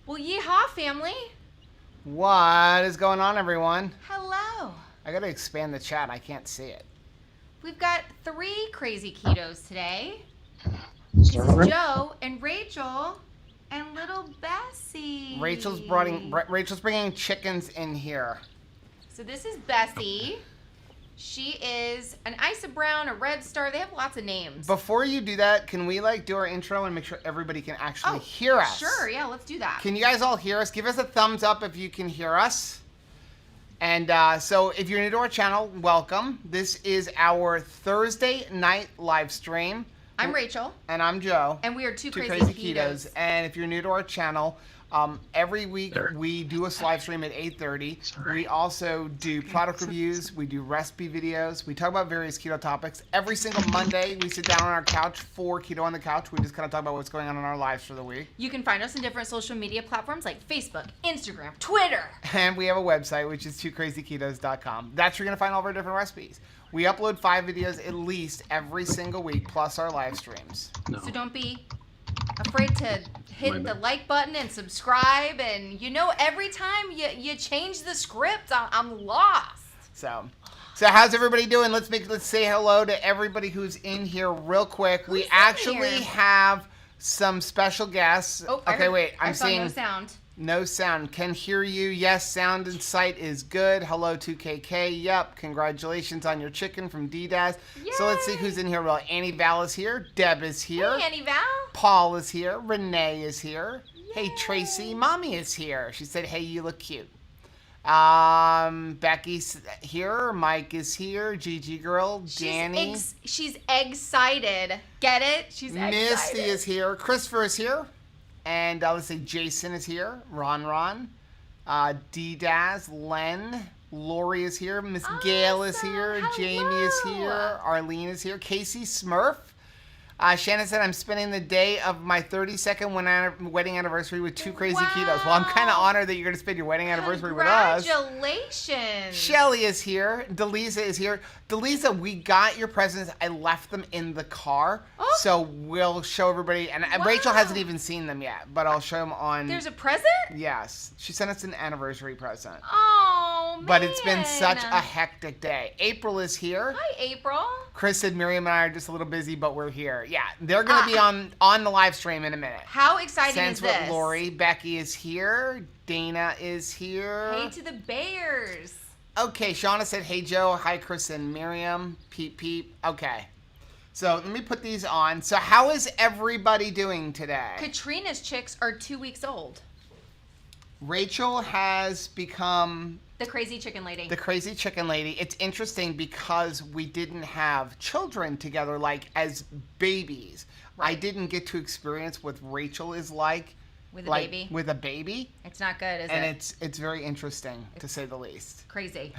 Well, yeehaw, family. What is going on, everyone? Hello. I gotta expand the chat. I can't see it. We've got 3 crazy ketos today. This is Joe and Rachel and little Bessie. Rachel's bringing chickens in here. So this is Bessie. She is an Isa Brown, a Red Star. They have lots of names. Before you do that, can we do our intro and make sure everybody can actually hear us? Sure, yeah, let's do that. Can you guys all hear us? Give us a thumbs up if you can hear us. And so if you're new to our channel, welcome. This is our Thursday night live stream. I'm Rachel. And I'm Joe. And we are two crazy ketos. And if you're new to our channel, every week we do a live stream at 8:30. We also do product reviews. We do recipe videos. We talk about various keto topics. Every single Monday, we sit down on our couch for Keto on the Couch. We just kind of talk about what's going on in our lives for the week. You can find us on different social media platforms like Facebook, Instagram, Twitter. And we have a website, which is 2krazyketos.com. That's where you're going to find all of our different recipes. We upload 5 videos at least every single week, plus our live streams. No. So don't be afraid to hit the like button and subscribe, and every time you change the script, I'm lost. So how's everybody doing? Let's say hello to everybody who's in here real quick. We actually have some special guests. Oh, okay, wait. I'm seeing no sound. No sound. Can hear you. Yes, sound and sight is good. Hello, 2KK. Yep. Congratulations on your chicken from D-Daz. So let's see who's in here. Well, Annie Val is here. Deb is here. Hey, Annie Val. Paul is here. Renee is here. Yay. Hey, Tracy. Mommy is here. She said, hey, you look cute. Becky's here. Mike is here. Gigi girl. Danny. She's excited. Get it? She's excited. Misty is here. Christopher is here. And let's see, Jason is here. Ron. D-Daz. Len. Lori is here. Miss Gail is here. Hello. Jamie is here. Arlene is here. Casey Smurf. Shannon said, I'm spending the day of my 32nd wedding anniversary with 2 Crazy Ketos. Well, I'm kind of honored that you're going to spend your wedding anniversary with us. Congratulations. Shelly is here. Delisa is here. Delisa, we got your presents. I left them in the car. Oh. So we'll show everybody. And Rachel hasn't even seen them yet, but I'll show them on. There's a present? Yes. She sent us an anniversary present. Oh, man. But it's been such a hectic day. April is here. Hi, April. Chris said Miriam and I are just a little busy, but we're here. Yeah, they're going to be on the live stream in a minute. How exciting is this? With Lori. Becky is here. Dana is here. Hey to the Bears. Okay, Shauna said, hey, Joe. Hi, Chris and Miriam. Peep, peep. Okay. So let me put these on. So how is everybody doing today? Katrina's chicks are 2 weeks old. Rachel has become the crazy chicken lady. The crazy chicken lady. It's interesting because we didn't have children together as babies. Right. I didn't get to experience what Rachel is like. With a baby? With a baby. It's not good, is it? And it's very interesting, to say the least. Crazy.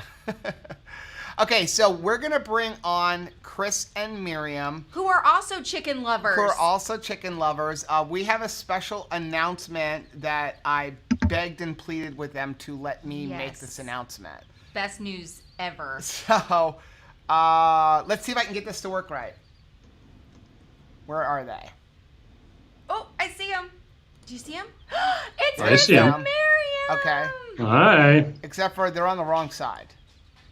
Okay, so we're going to bring on Chris and Miriam. Who are also chicken lovers. We have a special announcement that I begged and pleaded with them to let me make this announcement. Best news ever. So, let's see if I can get this to work right. Where are they? Oh, I see them. Do you see him? It's Chris and Miriam. Okay. Hi. Except for they're on the wrong side.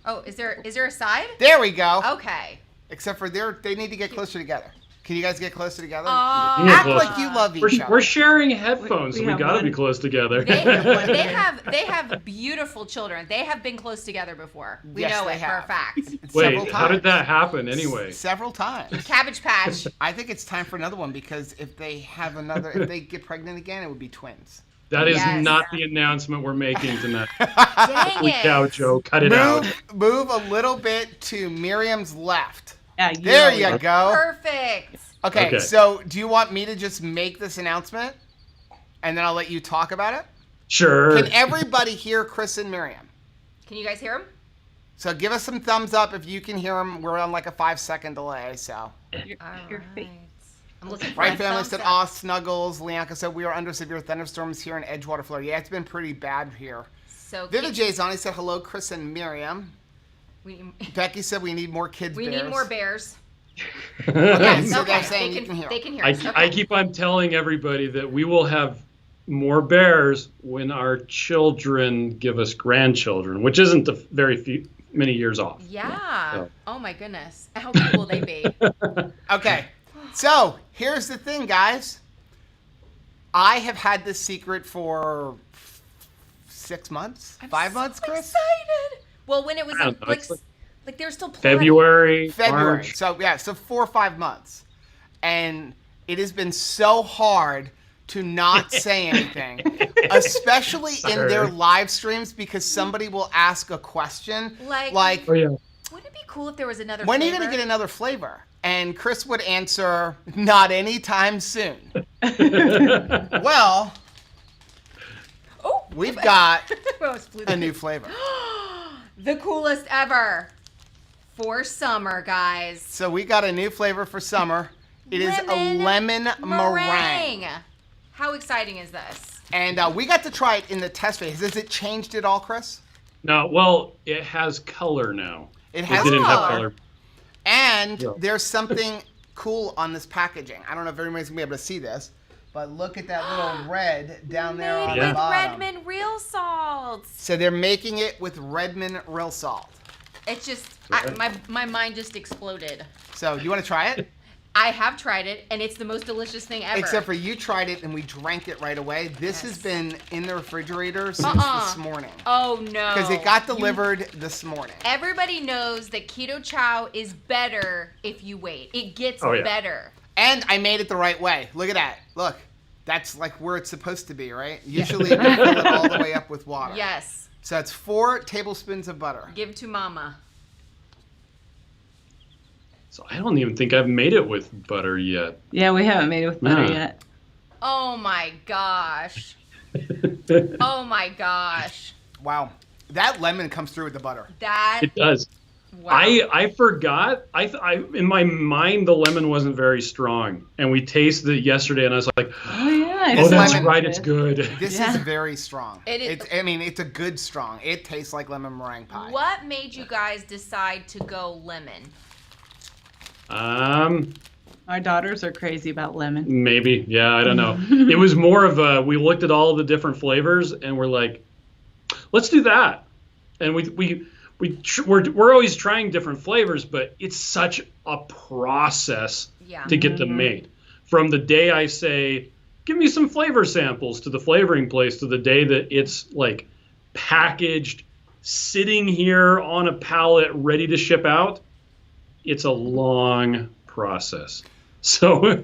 Oh, is there a side? There we go. Okay. Except for they need to get closer together. Can you guys get closer together? Act like you love each other. We're sharing headphones, so we gotta be close together. They have beautiful children. They have been close together before. We know it for a fact. Wait, how did that happen anyway? Several times. Cabbage Patch. I think it's time for another one because if they get pregnant again, it would be twins. That is not the announcement we're making tonight. Dang Holy cow, Joe, cut it out. Move a little bit to Miriam's left. Yeah, there you go. Perfect. Okay, so do you want me to just make this announcement and then I'll let you talk about it? Sure. Can everybody hear Chris and Miriam? Can you guys hear them? So give us some thumbs up if you can hear them. We're on like a 5-second delay, so. Your face. I'm looking for Right family said, aw, snuggles. Leanca said, we are under severe thunderstorms here in Edgewater, Florida. Yeah, it's been pretty bad here. So Vivid J's on. He said, hello, Chris and Miriam. Becky said we need more kids bears. We need more bears. Okay, so they're saying they can hear us. I keep on telling everybody that we will have more bears when our children give us grandchildren, which isn't many years off. Yeah. So. Oh my goodness. How cool will they be? Okay. So here's the thing, guys. I have had this secret for 6 months, 5 months, so Chris. Excited. Well, when it was like there's still plenty. February. March. So 4 or 5 months, and it has been so hard to not say anything, especially in their live streams, because somebody will ask a question like oh, yeah. Wouldn't it be cool if there was another when flavor? are you going to get another flavor? And Chris would answer, not anytime soon. Well, we've got a new flavor. The coolest ever for summer, guys. So we got a new flavor for summer. It is a lemon meringue. How exciting is this? And we got to try it in the test phase. Has it changed at all, Chris? No, well, it has color now. It has didn't have color. color. And there's something cool on this packaging. I don't know if everybody's going to be able to see this, but look at that little red down there on the Made with bottom. Redmond real salts. So they're making it with Redmond real salt. It's just, my mind just exploded. So you want to try it? I have tried it, and it's the most delicious thing ever. Except for you tried it and we drank it right away. This has been in the refrigerator since this morning. Oh, no. Because it got delivered this morning. Everybody knows that Keto Chow is better if you wait. It gets better. And I made it the right way. Look at that. Look. That's like where it's supposed to be, right? Usually we fill it all the way up with water. Yes. So it's 4 tablespoons of butter. Give it to mama. So I don't even think I've made it with butter yet. Yeah, we haven't made it with butter yet. Oh my gosh. Oh my gosh. Wow. That lemon comes through with the butter. It does. Wow. I forgot. I in my mind the lemon wasn't very strong, and we tasted it yesterday, and I was like, oh yeah, oh that's lemon, right, it's good. This is very strong. It is. It's a good strong. It tastes like lemon meringue pie. What made you guys decide to go lemon? Our daughters are crazy about lemon. Maybe, yeah, I don't know. It was more of a, we looked at all the different flavors, and we're like, let's do that, and we're always trying different flavors, but it's such a process to get them made. From the day I say, give me some flavor samples, to the flavoring place, to the day that it's like packaged, sitting here on a pallet, ready to ship out, it's a long process. So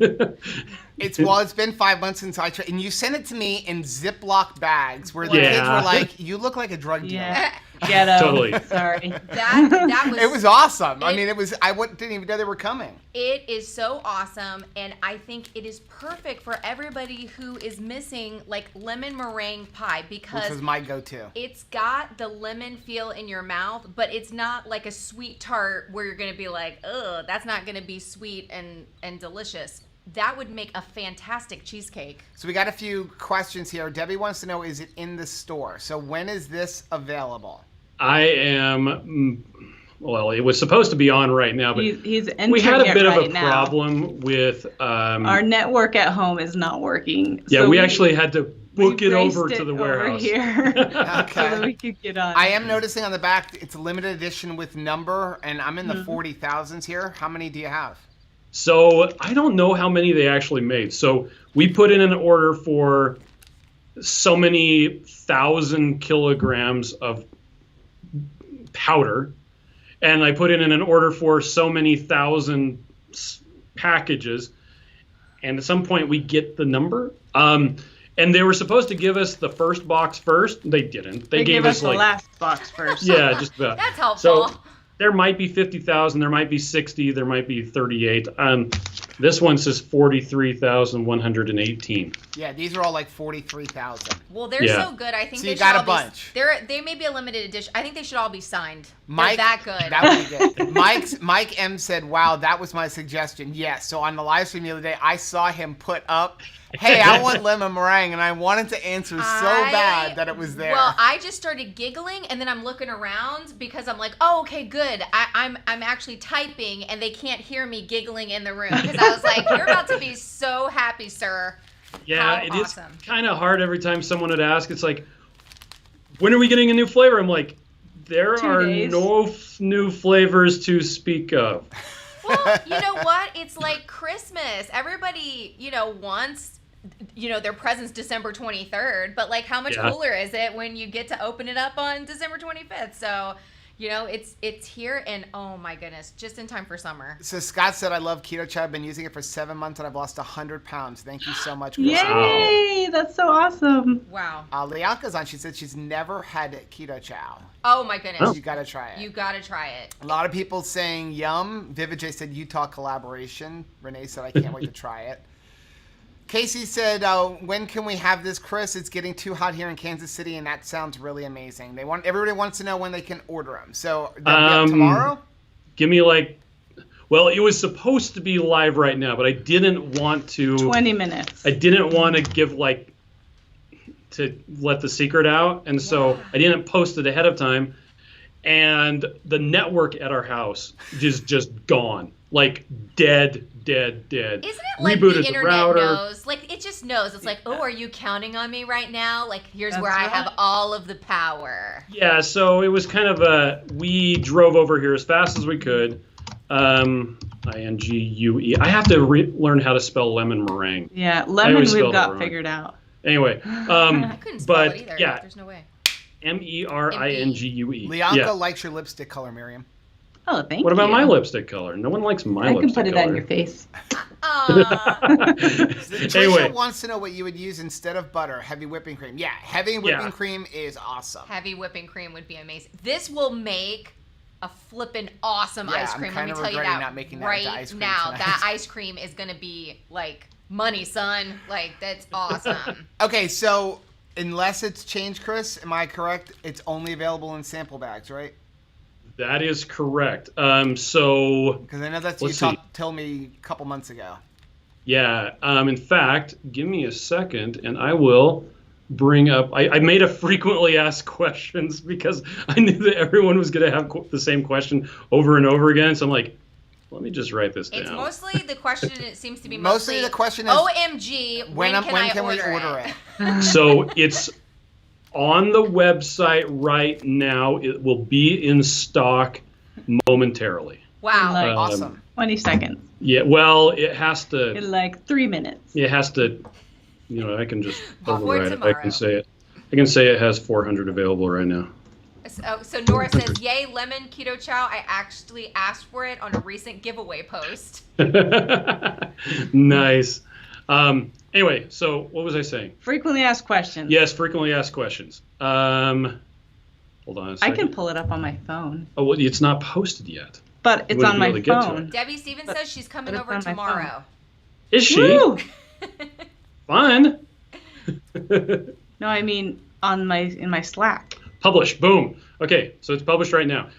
it's been 5 months since I tried, and you sent it to me in Ziploc bags where the kids were like, "You look like a drug dealer." Yeah. Ghetto. Totally. Sorry. That was. It was awesome. I mean, it was. I didn't even know they were coming. It is so awesome, and I think it is perfect for everybody who is missing like lemon meringue pie, because which was my go-to. It's got the lemon feel in your mouth, but it's not like a sweet tart where you're gonna be like, ugh, that's not gonna be sweet and delicious. That would make a fantastic cheesecake. So we got a few questions here. Debbie wants to know, is it in the store? So when is this available? I am, well, it was supposed to be on right now, but he's entering we had a bit it of right a now. problem with our network at home is not working. Yeah, so we actually had to book it over raced to the over warehouse here Okay. so that we could get on. I am noticing on the back it's a limited edition with number, and I'm in the 40,000s here. How many do you have? So I don't know how many they actually made. So we put in an order for so many 1,000 kilograms of powder, and I put in an order for so many 1,000 packages, and at some point we get the number. And they were supposed to give us the first box first. They didn't. They gave us the like last box first. Yeah, just about. That's helpful. So there might be 50,000, there might be 60, there might be 38. This one says 43,118. Yeah, these are all like 43,000. Well, they're so good. I think So they you should got a all bunch. They may be a limited edition. I think they should all be signed. Mike, they're that good. That would be good. Mike M said, "Wow, that was my suggestion." Yes. So on the live stream the other day, I saw him put up, "Hey, I want lemon meringue," and I wanted to answer so bad that it was there. Well, I just started giggling, and then I'm looking around because I'm like, "Oh, okay, good." I'm actually typing, and they can't hear me giggling in the room because I was like, "You're about to be so happy, sir." Yeah, How it is awesome. kind of hard every time someone would ask. It's like, when are we getting a new flavor? I'm like, there 2 are days. no new flavors to speak of. Well, you know what? It's like Christmas. Everybody, wants, their presents December 23rd, but like how much cooler is it when you get to open it up on December 25th? So, it's here and oh my goodness, just in time for summer. So Scott said, I love Keto Chow. I've been using it for 7 months and I've lost 100 pounds. Thank you so much. Yay! That's so awesome. Wow. Lianka's on. She said she's never had Keto Chow. Oh my goodness. You got to try it. You gotta try it. A lot of people saying yum. Vivid J said Utah collaboration. Renee said, I can't wait to try it. Casey said, when can we have this, Chris? It's getting too hot here in Kansas City, and that sounds really amazing. Everybody wants to know when they can order them. So tomorrow? Give me it was supposed to be live right now, but I didn't want to. 20 minutes. I didn't want to give to let the secret out, and so I didn't post it ahead of time. And the network at our house is just gone, like dead. Isn't it like Rebooted the internet router. knows? Like it just knows. It's like, oh, are you counting on me right now? Like here's where I have all of the power. Yeah, so it was kind of we drove over here as fast as we could. INGUE. I have to learn how to spell lemon meringue. Yeah, lemon always we've spelled it got wrong. figured out. Anyway, I couldn't spell but it either. yeah, There's no way. MERINGUE. Lianka Yeah. likes your lipstick color, Miriam. Oh, thank you. What about my lipstick color? No one likes my I lipstick can put it color. on your face. Trisha Anyway, wants to know what you would use instead of butter. Heavy whipping cream. Yeah, heavy whipping cream is awesome. Heavy whipping cream would be amazing. This will make a flippin' awesome ice cream. Let me tell you that not making that right into ice cream now. tonight. That ice cream is gonna be like money, son. Like that's awesome. Okay, so unless it's changed, Chris, am I correct? It's only available in sample bags, right? that is correct. So Because I know that's Let's you see. told me a couple months ago. yeah, in fact, give me a second, and I will bring up. I made a frequently asked questions because I knew that everyone was going to have the same question over and over again. So I'm like, let me just write this down. It's mostly the question. It seems to be Mostly the question is, OMG, when can we order it? So it's on the website right now. It will be in stock momentarily. Wow. Like Awesome. 20 seconds. Yeah, well, it has to. In like 3 minutes. It has to. I can just Before override it. I tomorrow. can say it. I can say it has 400 available right now. So Nora says, yay, lemon keto chow. I actually asked for it on a recent giveaway post. Nice. Anyway, so what was I saying? Frequently asked questions. Yes, frequently asked questions. Hold on a I second. can pull it up on my phone. Oh, well, it's not posted yet. But it's wouldn't on be my able to get to phone. Debbie Stevens says she's coming But it's over on my tomorrow. Is she? Woo! Fun. No, I mean in my Slack. Publish. Boom. Okay, so it's published right now.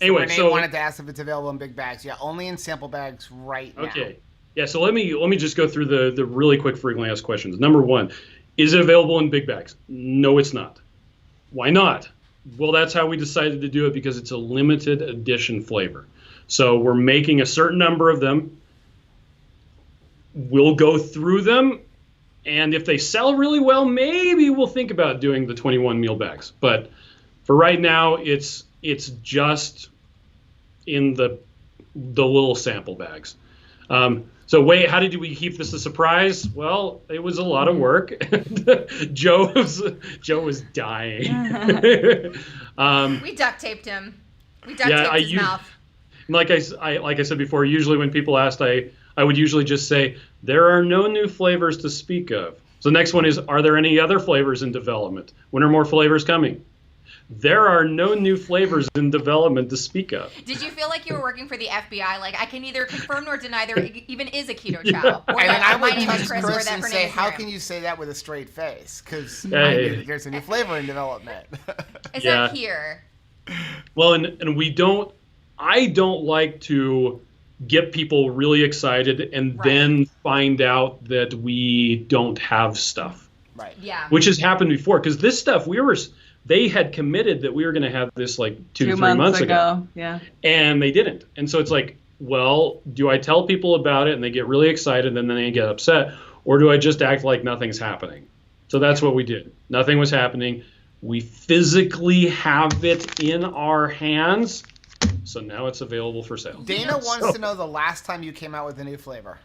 Anyway, Renee so wanted to ask if it's available in big bags. Yeah, only in sample bags right now. okay. Yeah, so let me just go through the really quick frequently asked questions. Number one, is it available in big bags? No, it's not. Why not? Well, that's how we decided to do it because it's a limited edition flavor. So we're making a certain number of them. We'll go through them, and if they sell really well, maybe we'll think about doing the 21 meal bags. But for right now, it's just in the little sample bags. So wait, how did we keep this a surprise? Well, it was a lot of work. Joe was dying. We duct taped him. We duct taped his mouth. Like I said before, usually when people asked, I would usually just say, there are no new flavors to speak of. So the next one is, are there any other flavors in development? When are more flavors coming? There are no new flavors in development to speak of. Did you feel like you were working for the FBI? Like, I can neither confirm nor deny there even is a keto chow. Or And then I that my would name is tease Chris, or Chris that and her say, name is how Miriam. can you say that with a straight face? Because Hey. there's a new flavor in development. Is Yeah. that here? Well, and I don't like to get people really excited and Right. then find out that we don't have stuff, Right. Yeah. which has happened before. Because this stuff, they had committed that we were going to have this like 3 months ago, Yeah. and they didn't. And so it's like, well, do I tell people about it and they get really excited and then they get upset, or do I just act like nothing's happening? So that's what we did. Nothing was happening. We physically have it in our hands, so now it's available for sale. Dana wants to know the last time you came out with a new flavor.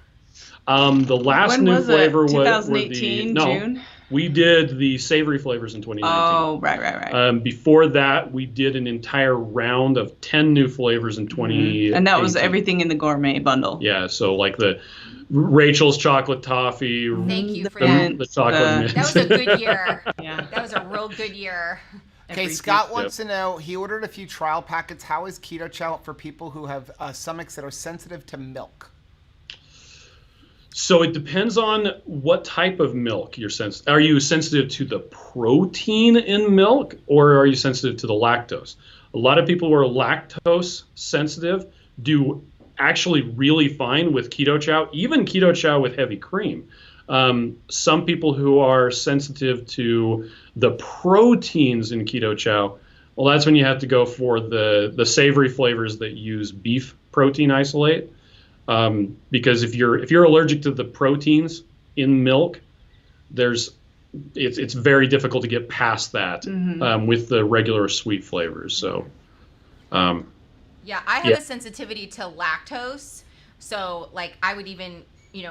The last When new was flavor it? was 2018, June? We did the savory flavors in 2019. Oh, right. Before that, we did an entire round of 10 new flavors in 2018. And that was everything in the gourmet bundle. Yeah, so like the Rachel's chocolate toffee. Thank you for the, that. the chocolate mint. That was a good year. Yeah. That was a real good year. Okay, Scott wants to know, he ordered a few trial packets. How is Keto Chow for people who have stomachs that are sensitive to milk? So it depends on what type of milk you're sensitive. Are you sensitive to the protein in milk, or are you sensitive to the lactose? A lot of people who are lactose sensitive do actually really fine with Keto Chow, even Keto Chow with heavy cream. Some people who are sensitive to the proteins in Keto Chow, well, that's when you have to go for the savory flavors that use beef protein isolate. Because if you're allergic to the proteins in milk, it's very difficult to get past that with the regular sweet flavors. So, yeah, I have a sensitivity to lactose, so like I would even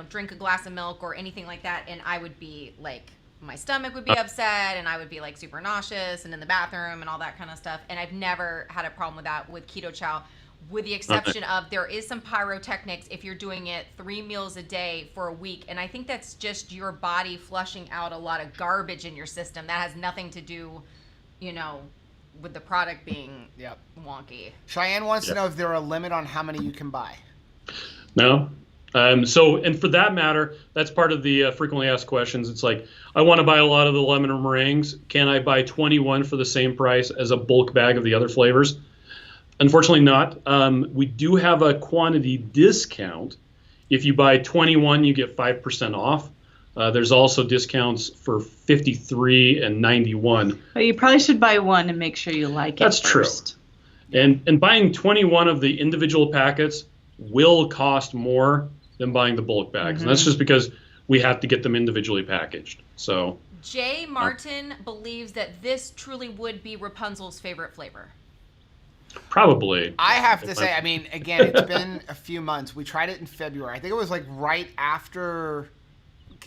drink a glass of milk or anything like that, and I would be like, my stomach would be upset, and I would be like super nauseous and in the bathroom and all that kind of stuff. And I've never had a problem with that with Keto Chow. With the exception of there is some pyrotechnics if you're doing it 3 meals a day for a week. And I think that's just your body flushing out a lot of garbage in your system. That has nothing to do, with the product being wonky. Cheyenne wants to know if there are a limit on how many you can buy. No. And for that matter, that's part of the frequently asked questions. It's like, I want to buy a lot of the lemon meringues. Can I buy 21 for the same price as a bulk bag of the other flavors? Unfortunately not. We do have a quantity discount. If you buy 21, you get 5% off. There's also discounts for 53 and 91. But you probably should buy one and make sure you like it That's first. True. And buying 21 of the individual packets will cost more than buying the bulk bags. And that's just because we have to get them individually packaged. So Jay Martin believes that this truly would be Rapunzel's favorite flavor. Probably. I have to say, I mean, again, it's been a few months. We tried it in February. I think it was like right after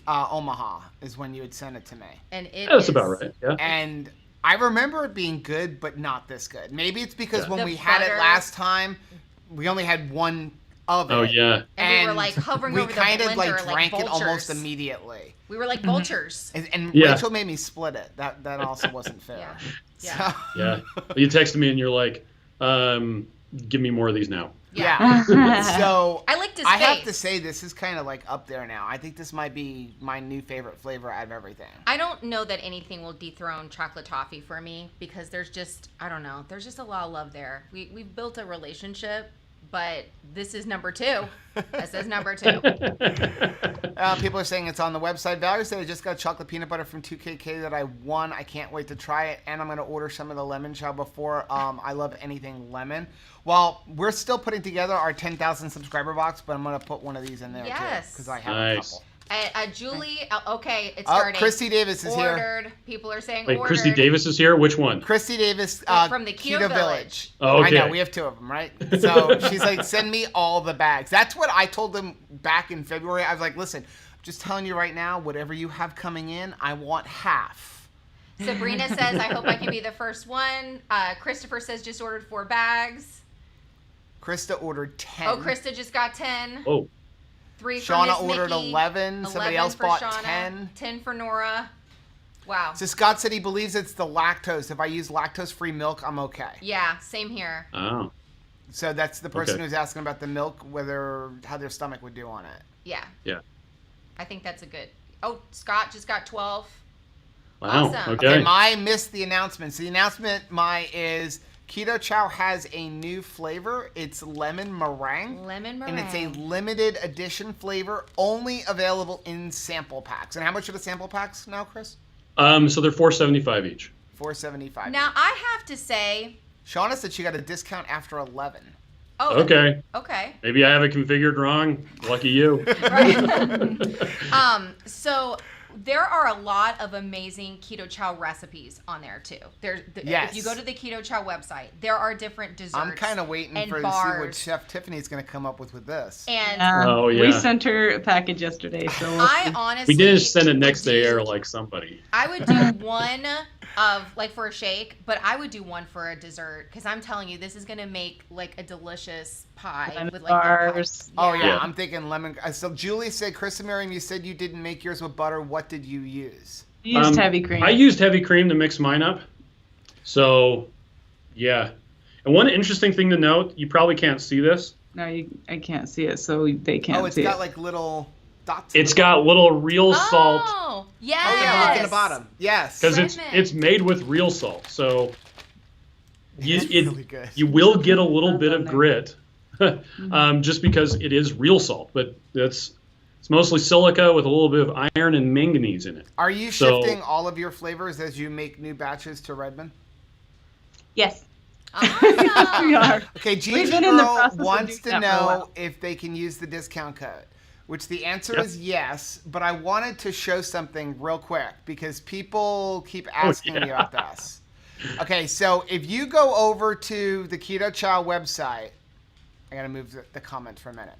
Omaha is when you had sent it to me. And that's about right. Yeah. And I remember it being good, but not this good. Maybe it's because when The we had it butter. last time, we only had one of it. Oh yeah. And we were like hovering over the blender we kind of like drank it vultures. almost immediately. We were like vultures. And Yeah. Rachel made me split it. That also wasn't fair. Yeah. Yeah. You texted me and you're like, give me more of these now. Yeah. So I liked his I have face. to say this is kind of like up there now. I think this might be my new favorite flavor out of everything. I don't know that anything will dethrone chocolate toffee for me because there's just, I don't know, there's just a lot of love there. We've built a relationship, but this is number 2. This is number 2. People are saying it's on the website. Valerie said I just got chocolate peanut butter from 2KK that I won. I can't wait to try it, and I'm going to order some of the lemon chow before. I love anything lemon. Well, we're still putting together our 10,000 subscriber box, but I'm going to put one of these in there too because I have a couple. Julie, okay, it's starting. Christy Davis is here. Ordered. People are saying Wait, ordered. Christy Davis is here? Which one? Christy Davis from the Keto Village. Oh, okay. I know, we have 2 of them, right? So she's like, send me all the bags. That's what I told them back in February. I was like, listen, just telling you right now, whatever you have coming in, I want half. Sabrina says, I hope I can be the first one. Christopher says, just ordered 4 bags. Krista ordered 10. Oh, Krista just got 10. Oh. 3 for Shauna Miss ordered Mickey, 11. Somebody else for bought Shauna, 10. 10 for Nora. Wow. So Scott said he believes it's the lactose. If I use lactose-free milk, I'm okay. Yeah, same here. Oh. So that's the person Okay. who's asking about the milk, how their stomach would do on it. Yeah. Yeah. I think that's a good. Oh, Scott just got 12. Wow. Awesome. Okay. Mai missed the announcement. So the announcement, Mai, is Keto Chow has a new flavor. It's lemon meringue. Lemon meringue. And it's a limited edition flavor, only available in sample packs. And how much are the sample packs now, Chris? So they're $4.75 each. $4.75. Now, I have to say. Shauna said she got a discount after 11. Oh, Okay. Okay. Maybe I have it configured wrong. Lucky you. Right. So there are a lot of amazing keto chow recipes on there too. Yes. If you go to the Keto Chow website, there are different desserts. I'm kind of waiting and to see bars. what Chef Tiffany's going to come up with this. And Oh, yeah. We sent her a package yesterday, so we'll I see. honestly We didn't send it next would day do- air like somebody. I would do one of like for a shake, but I would do one for a dessert because I'm telling you, this is gonna make like a delicious pie Lemon with like bars. Oh yeah, Yeah. I'm thinking lemon. So Julie said, Chris and Miriam, you said you didn't make yours with butter. What did you use? You used heavy cream. I used heavy cream to mix mine up. So, yeah. And one interesting thing to note, you probably can't see this. No, I can't see it, so they can't Oh, it's see got it. like little dots. It's got little real salt Oh, yes. Oh yeah, look in the bottom. Yes. because Cinnamon. it's made with real salt. So It's really good. you will get a little bit of on there. grit just because it is real salt, but it's mostly silica with a little bit of iron and manganese in it. Are you So- shifting all of your flavors as you make new batches to Redmond? Yes, Awesome. we are. Okay, We've Gigi been in the Girl process of wants doing to that for a know while. if they can use the discount code, which the answer Yep. is yes, but I wanted to show something real quick because people keep asking me about this. Okay, so if you go over to the Keto Chow website, I gotta move the comment for a minute.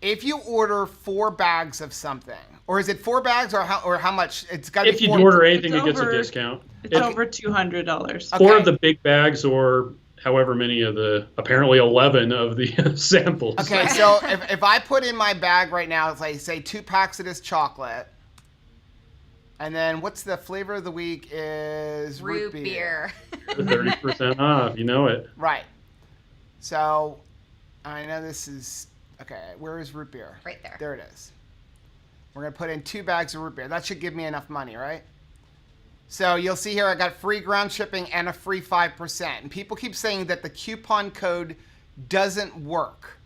If you order 4 bags of something, or is it 4 bags or how much? It's got to If be you 4. order anything, It's it gets a over- discount. It's If- over $200. Okay. 4 of the big bags or however many of the, apparently 11 of the samples. Okay, so if I put in my bag right now, it's like, say 2 packs of this chocolate, and then what's the flavor of the week is Root beer. 30% off, you know it. Right. So I know this is, okay, where is root beer? Right there. There it is. We're going to put in 2 bags of root beer. That should give me enough money, right? So you'll see here I got free ground shipping and a free 5%. And people keep saying that the coupon code doesn't work.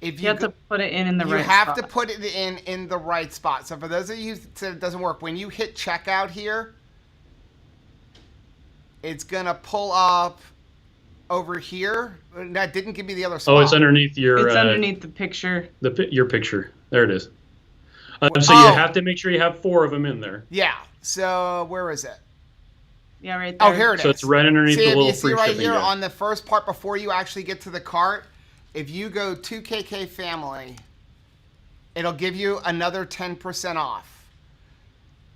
If You have to put it in the you right have spot. to put it in the right spot. So for those of you who said it doesn't work, when you hit checkout here, it's going to pull up over here. That didn't give me the other spot. Oh, it's underneath your It's underneath the picture. your picture. There it is. So Oh. you have to make sure you have 4 of them in there. Yeah. So where is it? Yeah, right there. Oh, here it is. So it's right underneath See, the if little you see free right shipping here guide. on the first part before you actually get to the cart, if you go 2KK Family, it'll give you another 10% off.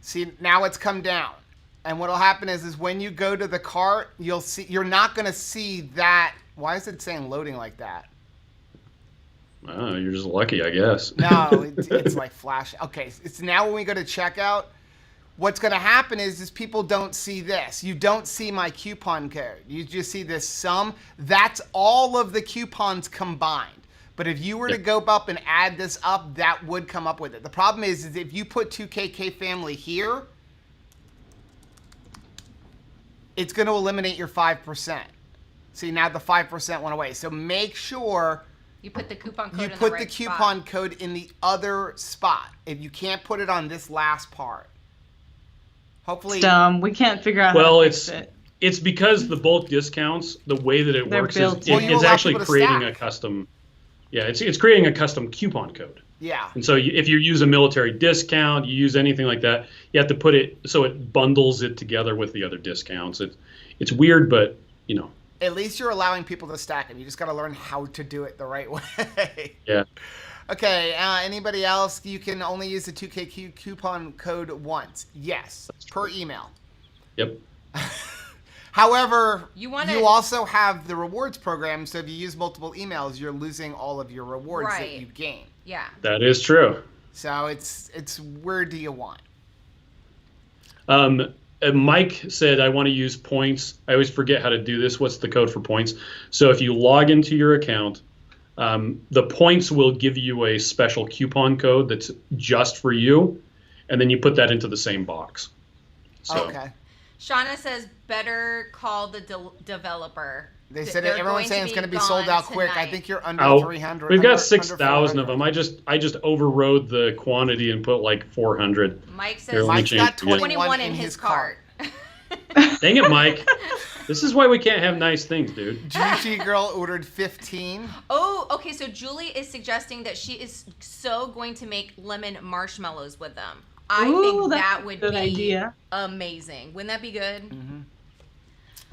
See, now it's come down. And what'll happen is when you go to the cart, you'll see, you're not going to see that. Why is it saying loading like that? Oh, you're just lucky, I guess. No, it's like flash. Okay, it's now when we go to checkout, what's going to happen is people don't see this. You don't see my coupon code. You just see this sum. That's all of the coupons combined. But if you were to go up and add this up, that would come up with it. The problem is if you put 2KK Family here, it's going to eliminate your 5%. See, now the 5% went away. So make sure You put the coupon code you in put the right the coupon spot. code in the other spot. If you can't put it on this last part. Hopefully, It's dumb. We can't figure out Well, how to it's fix it. it's because the bulk discounts, the way that it They're works is built in. Well, you it's allow actually people to creating stack. a custom. Yeah, it's creating a custom coupon code. yeah. And so if you use a military discount, you use anything like that, you have to put it so it bundles it together with the other discounts. It's weird, but you know. At least you're allowing people to stack them. You just got to learn how to do it the right way. Yeah. Okay, anybody else? You can only use the 2KQ coupon code once. Yes, per email. Yep. However, You you wanna- also have the rewards program, so if you use multiple emails, you're losing all of your rewards that Right. you gain. Yeah. That is true. So it's where do you want? Mike said, I want to use points. I always forget how to do this. What's the code for points? So if you log into your account, the points will give you a special coupon code that's just for you, and then you put that into the same box. So, Okay. Shauna says better call the developer. They said They're everyone's going saying it's be going to be sold gone out quick. I tonight. think you're under Oh, 300. we've under- got 6,000 of 400. them. I just overrode the quantity and put like 400. Mike They're says only Mike's got changed- 21 in his cart. Dang it, Mike. This is why we can't have nice things, dude. Juicy Girl ordered 15. Oh, okay. So Julie is suggesting that she is so going to make lemon marshmallows with them. I think that would be idea. Amazing. Wouldn't that be good? Mm-hmm.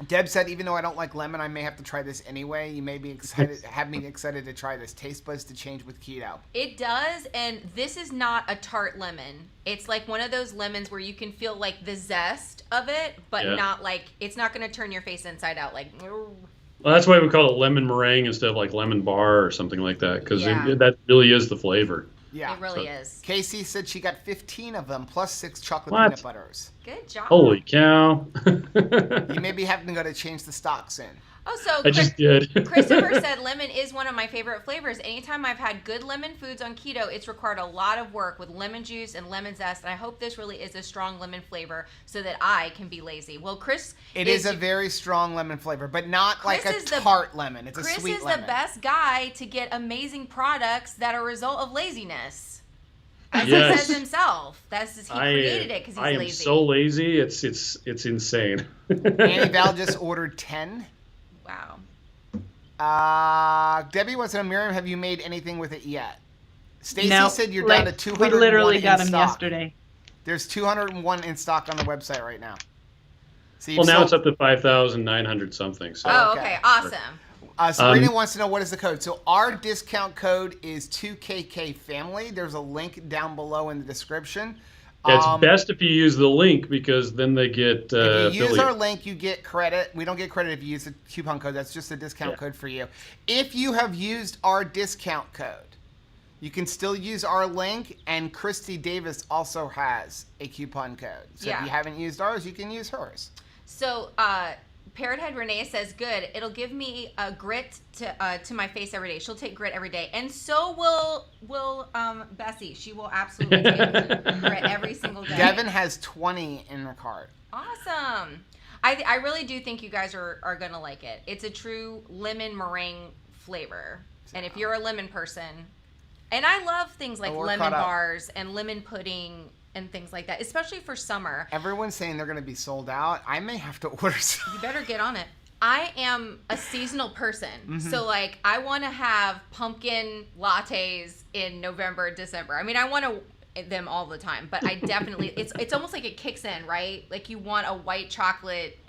Deb said, even though I don't like lemon, I may have to try this anyway. You may be excited, have me excited to try this. Taste buds to change with keto. It does, and this is not a tart lemon. It's like one of those lemons where you can feel like the zest of it, but not like, it's not going to turn your face inside out. Like, well, that's why we call it lemon meringue instead of like lemon bar or something like that, because that really is the flavor. Yeah, it really is. Casey said she got 15 of them, plus 6 chocolate peanut butters. Good job. Holy cow. You may be having to go to change the stock soon. Oh, so I just did. Christopher said lemon is one of my favorite flavors. Anytime I've had good lemon foods on keto, it's required a lot of work with lemon juice and lemon zest, and I hope this really is a strong lemon flavor so that I can be lazy. Well, Chris... It is a very strong lemon flavor, but not like a tart lemon. It's a sweet lemon. Chris is the best guy to get amazing products that are a result of laziness. As he says himself. He created it because he's lazy. I am so lazy, it's insane. Annie Val just ordered 10. Wow. Debbie wants to know, Miriam, have you made anything with it yet? Stacy said you're down to 201 We literally got them stock. yesterday. There's 201 in stock on the website right now. So well, now it's up to 5,900 something. So. Oh, okay. Awesome. Sabrina wants to know, what is the code? So our discount code is 2KK Family. There's a link down below in the description. It's best if you use the link, because then they get if you use our link, you get credit. We don't get credit if you use the coupon code. That's just a discount code for you. If you have used our discount code, you can still use our link, and Christy Davis also has a coupon code. So if you haven't used ours, you can use hers. So Parrot Head Renee says, good. It'll give me a grit to my face every day. She'll take grit every day. And so will Bessie. She will absolutely take grit every single day. Devin has 20 in her cart. Awesome. I really do think you guys are going to like it. It's a true lemon meringue flavor. And if you're a lemon person, and I love things like lemon bars and lemon pudding and things like that, especially for summer. Everyone's saying they're going to be sold out. I may have to order some. You better get on it. I am a seasonal person. So like I want to have pumpkin lattes in November, December. I mean, I want them all the time, but I definitely, it's almost like it kicks in, right? Like you want a white chocolate,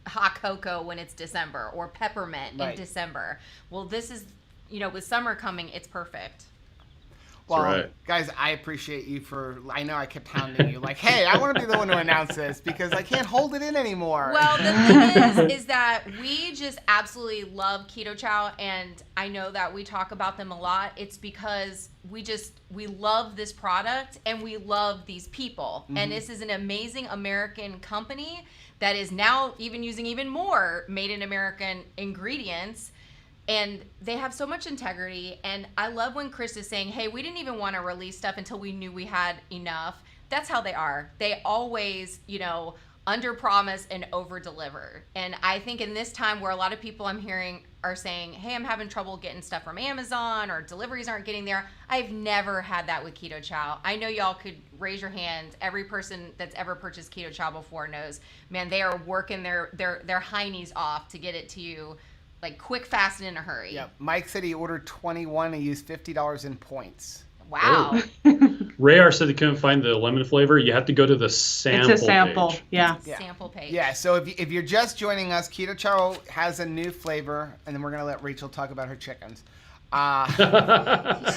hot cocoa when it's December, or peppermint in December. Well, this is, with summer coming, it's perfect. Well, guys, I appreciate you I know I kept hounding you, like, hey, I want to be the one to announce this, because I can't hold it in anymore. Well, the thing is that we just absolutely love Keto Chow, and I know that we talk about them a lot. It's because we love this product, and we love these people. And this is an amazing American company that is now even using even more made in American ingredients. And they have so much integrity, and I love when Chris is saying, hey, we didn't even want to release stuff until we knew we had enough. That's how they are. They always, under promise and over deliver. And I think in this time where a lot of people I'm hearing are saying, hey, I'm having trouble getting stuff from Amazon, or deliveries aren't getting there, I've never had that with Keto Chow. I know y'all could raise your hand. Every person that's ever purchased Keto Chow before knows, man, they are working their heinies off to get it to you, like quick, fast, and in a hurry. Yeah. Mike said he ordered 21 and used $50 in points. Wow. Rayar said he couldn't find the lemon flavor. You have to go to the sample It's a sample, page. Sample page. Yeah, so if you're just joining us, Keto Chow has a new flavor, and then we're going to let Rachel talk about her chickens.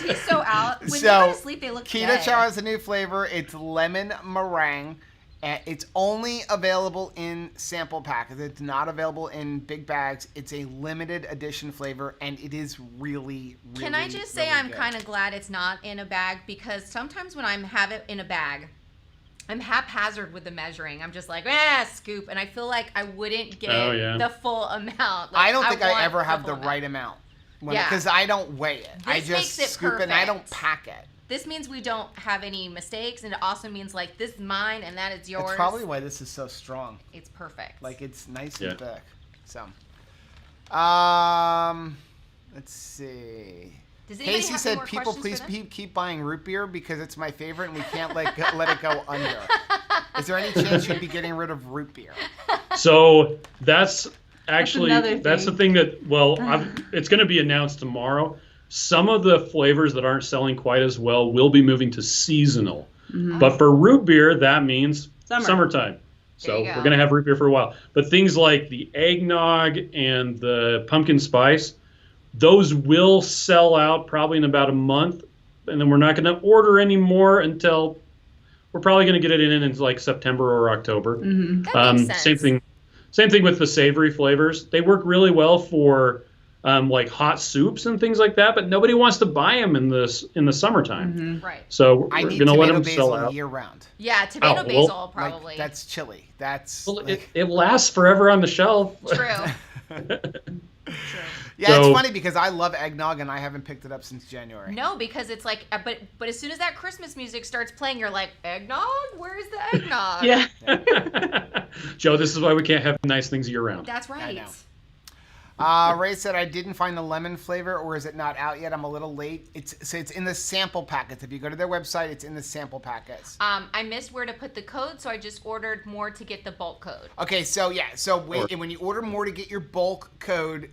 She's so out. When you go to sleep, they look Keto dead. Chow has a new flavor. It's lemon meringue. It's only available in sample packs. It's not available in big bags. It's a limited edition flavor, and it is really, really Can I just say I'm kind of glad it's not in a bag, because sometimes when I have it in a bag, I'm haphazard with the measuring. I'm just like, scoop, and I feel like I wouldn't get the full amount. Like, I don't think I ever have the right amount. Because I don't weigh it. I just scoop it, and I don't pack it. This means we don't have any mistakes, and it also means, like, this is mine and that is yours. That's probably why this is so strong. It's perfect. Like, it's nice and thick. So, let's see. Casey said, people please keep buying root beer because it's my favorite and we can't let it go under. Is there any chance you'd be getting rid of root beer? So that's actually another that's the thing. thing that it's going to be announced tomorrow. Some of the flavors that aren't selling quite as well will be moving to seasonal. But for root beer, that means summertime. So we're going to have root beer for a while. But things like the eggnog and the pumpkin spice, those will sell out probably in about a month. And then we're not going to order any more until we're probably going to get it in like September or October. That makes sense. Same thing with the savory flavors. They work really well for like hot soups and things like that, but nobody wants to buy them in the summertime. Right. So we're I need going to let tomato them basil sell out. year round. Yeah, tomato basil probably. Like, that's chili. That's Well, it lasts forever on the shelf. True. Yeah, So- it's funny because I love eggnog and I haven't picked it up since January. No, because it's like, but as soon as that Christmas music starts playing, you're like, eggnog? Where's the eggnog? Yeah. Joe, this is why we can't have nice things year round. That's right. know. Ray said I didn't find the lemon flavor, or is it not out yet? I'm a little late. It's in the sample packets. If you go to their website, it's in the sample packets. I missed where to put the code, so I just ordered more to get the bulk code. Okay, so yeah, when you order more to get your bulk code,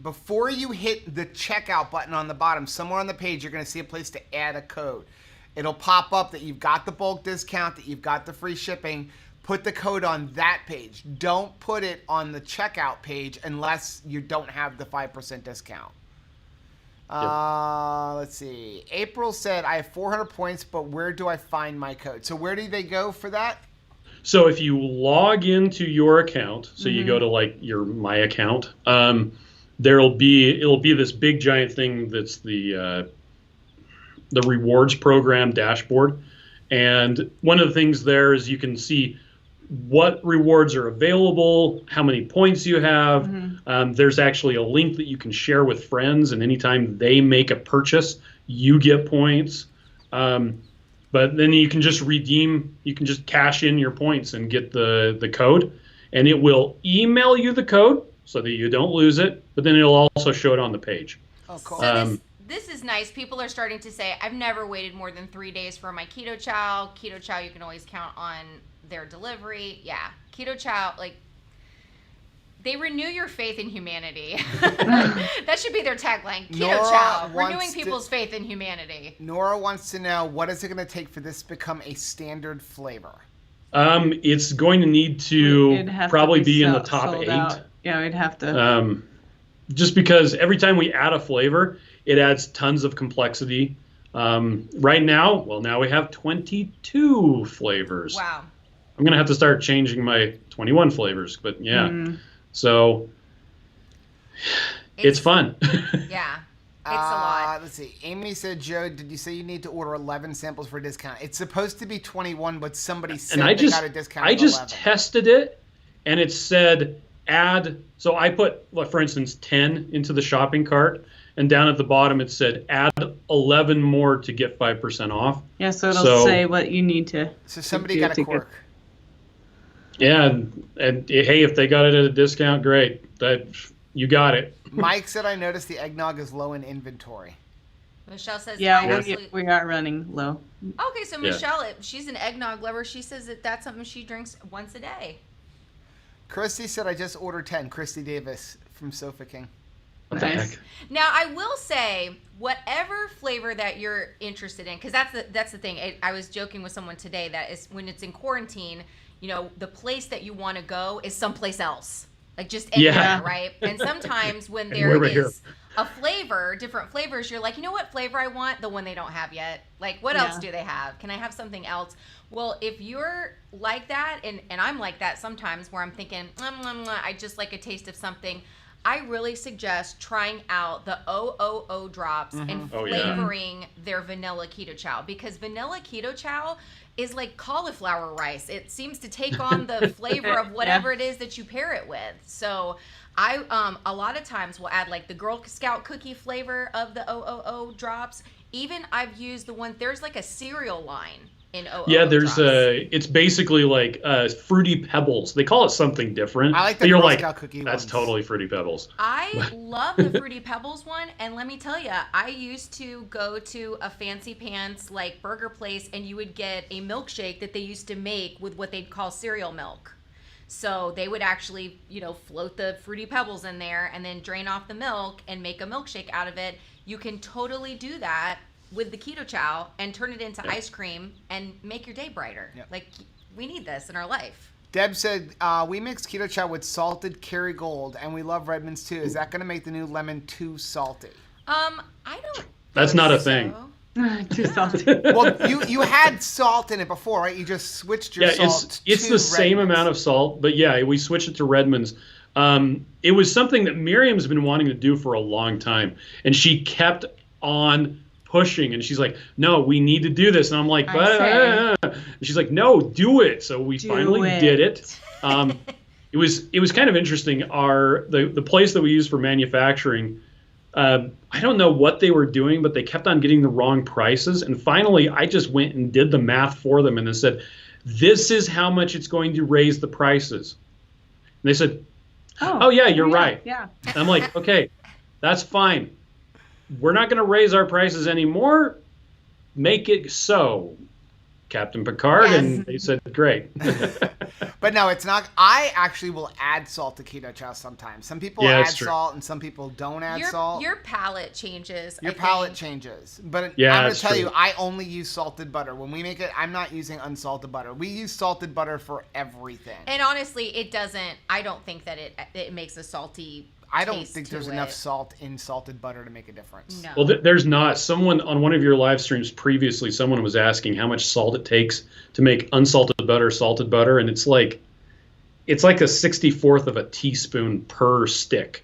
before you hit the checkout button on the bottom, somewhere on the page, you're going to see a place to add a code. It'll pop up that you've got the bulk discount, that you've got the free shipping. Put the code on that page. Don't put it on the checkout page unless you don't have the 5% discount. Let's see. April said, I have 400 points, but where do I find my code? So where do they go for that? So if you log into your account, so you go to like your My Account, it'll be this big giant thing that's the rewards program dashboard. And one of the things there is you can see what rewards are available, how many points you have. There's actually a link that you can share with friends, and anytime they make a purchase, you get points. But then you can just cash in your points and get the code, and it will email you the code so that you don't lose it, but then it'll also show it on the page. Oh, cool. So this is nice. People are starting to say, I've never waited more than 3 days for my Keto Chow. Keto Chow, you can always count on their delivery. Yeah, Keto Chow, like, they renew your faith in humanity. That should be their tagline. Keto Chow, renewing people's faith in humanity. Nora wants to know, what is it going to take for this to become a standard flavor? It's going to need to probably be in the top sold 8. out. Yeah, we'd have to. Just because every time we add a flavor, it adds tons of complexity. Right now, now we have 22 flavors. Wow. I'm going to have to start changing my 21 flavors, but yeah. So it's fun. Yeah. It's a lot. Let's see. Amy said, Joe, did you say you need to order 11 samples for a discount? It's supposed to be 21, but somebody said they got a discount. I just tested it, and it said add. So I put, for instance, 10 into the shopping cart, and down at the bottom it said add 11 more to get 5% off. Yeah, so it'll say what you need to. So somebody got a quirk. Yeah, and hey, if they got it at a discount, great. You got it. Mike said, I noticed the eggnog is low in inventory. Michelle says, Yeah, we are running low. Okay, so Michelle, she's an eggnog lover. She says that that's something she drinks once a day. Christy said, I just ordered 10. Christy Davis from Sofa King. What the heck? Now, I will say, whatever flavor that you're interested in, because that's the thing. I was joking with someone today that is when it's in quarantine, the place that you want to go is someplace else. Like just anywhere, right? And sometimes when there is a flavor, different flavors, you're like, you know what flavor I want? The one they don't have yet. Like, what else do they have? Can I have something else? Well, if you're like that, and I'm like that sometimes where I'm thinking, I just like a taste of something, I really suggest trying out the OOO drops and flavoring their vanilla keto chow, because vanilla keto chow is like cauliflower rice. It seems to take on the flavor of whatever it is that you pair it with. So I a lot of times will add like the Girl Scout cookie flavor of the OOO drops. Even I've used the one, there's like a cereal line in OO Yeah, there's drops. it's basically like Fruity Pebbles. They call it something different. I like the but you're Girl like, Scout cookie that's ones. totally Fruity Pebbles. I love the Fruity Pebbles one, and let me tell you, I used to go to a fancy pants like burger place, and you would get a milkshake that they used to make with what they'd call cereal milk. So they would actually, float the Fruity Pebbles in there and then drain off the milk and make a milkshake out of it. You can totally do that with the keto chow and turn it into ice cream and make your day brighter. Yep. Like, we need this in our life. Deb said, we mix keto chow with salted Kerrygold, and we love Redmond's too. Is that going to make the new lemon too salty? I don't That's think not a so. thing. Too salty. Well, you had salt in it before, right? You just switched your salt it's to the same Redmond's. amount of salt, but yeah, we switched it to Redmond's. It was something that Miriam's been wanting to do for a long time, and she kept on pushing, and she's like, no, we need to do this. And I'm like, and she's like, no, do it. So we finally did it. It was kind of interesting. The place that we use for manufacturing, I don't know what they were doing, but they kept on getting the wrong prices. And finally, I just went and did the math for them, and they said, this is how much it's going to raise the prices. And they said, oh yeah, you're right. Yeah. And I'm like, okay, that's fine. We're not going to raise our prices anymore. Make it so, Captain Picard. Yes. And they said, great. But no, it's not. I actually will add salt to keto chow sometimes. Some people Yeah, add that's true. salt and some people don't add salt. Your palate changes. Your I palate think. changes. But Yeah, I'm going that's to tell true. you, I only use salted butter. When we make it, I'm not using unsalted butter. We use salted butter for everything. And honestly, it doesn't. I don't think that it makes a salty. I don't taste think to there's it. enough salt in salted butter to make a difference. No. Well, there's not. Someone on one of your live streams previously, someone was asking how much salt it takes to make unsalted butter, salted butter, and it's like a 64th of a teaspoon per stick.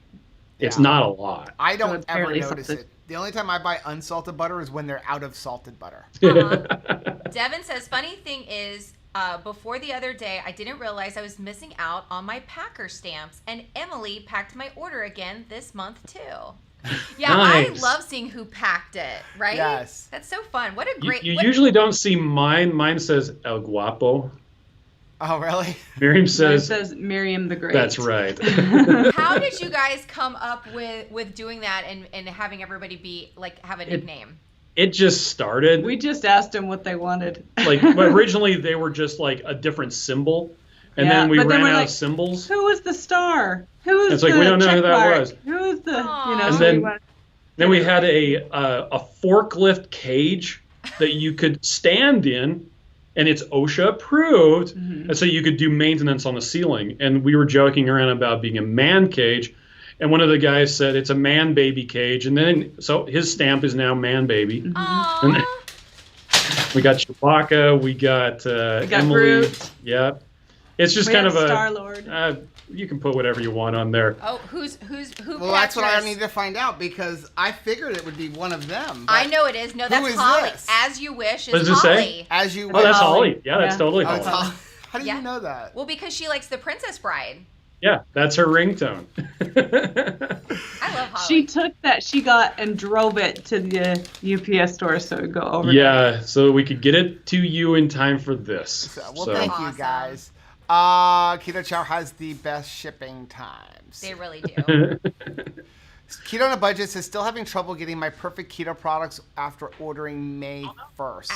It's Yeah. not a lot. I So don't it's ever barely notice salted. it. The only time I buy unsalted butter is when they're out of salted butter. Devin says, funny thing is, before the other day, I didn't realize I was missing out on my Packer stamps, and Emily packed my order again this month too. Yeah, Nice. I love seeing who packed it, right? Yes. That's so fun. What a great... You what- usually don't see mine. Mine says El Guapo. Oh, really? Miriam Mine says, says Miriam the Great. that's right. How did you guys come up with doing that and having everybody have a nickname? It just started. We just asked them what they wanted. But originally they were just like a different symbol, and Yeah, then we but then ran we're out like, of symbols. Who was the star? Who was It's the like, we don't know who check that mark? was. Who was the, Aw. And so then- we wanted- Then we had a forklift cage that you could stand in, and it's OSHA approved, and so you could do maintenance on the ceiling. And we were joking around about being a man cage, and one of the guys said it's a man baby cage, and then so his stamp is now man baby. Aww. And we got Chewbacca, we got got Emily. Groot. Yeah, it's just We kind had of Star-Lord. you can put whatever you want on there. Oh, who? Well, that's what I packed need yours? to find out because I figured it would be one of them. but I know it is. No, that's is Holly. this? As you wish is What does it say? Holly. As you Oh, that's Holly. Holly. Yeah, that's Yeah. totally Oh, Holly. it's Holly. How did Yeah. you know that? Well, because she likes the Princess Bride. Yeah, that's her ringtone. I love Holly. She took that she got and drove it to the UPS store so it would go over. Yeah, so we could get it to you in time for this. So, So- thank Awesome. you guys. Keto Chow has the best shipping times. They really do. Keto on a Budget says still having trouble getting my perfect keto products after ordering May 1st.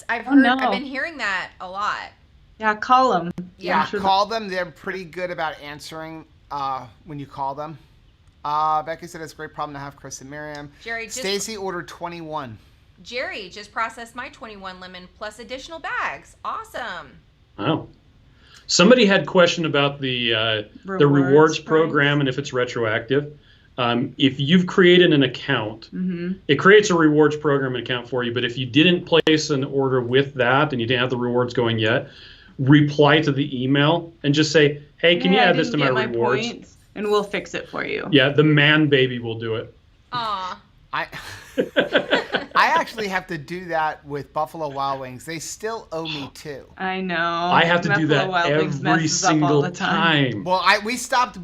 I've Oh, heard. no. I've been hearing that a lot. Yeah, call them. Yeah, I'm sure call them. They're pretty good about answering when you call them. Becky said it's a great problem to have, Chris and Miriam. Jerry just Stacy ordered 21. Jerry just processed my 21 lemon plus additional bags. Awesome. Wow. Somebody had a question about the rewards program and if it's retroactive. If you've created an account, it creates a rewards program account for you. But if you didn't place an order with that and you didn't have the rewards going yet, reply to the email and just say, hey, can you add this to my rewards? Points, and we'll fix it for you. Yeah, the man baby will do it. Aw. I actually have to do that with Buffalo Wild Wings. They still owe me too. I know. I have to do Buffalo that Wild Wings every messes up all single the time. time. Well, we stopped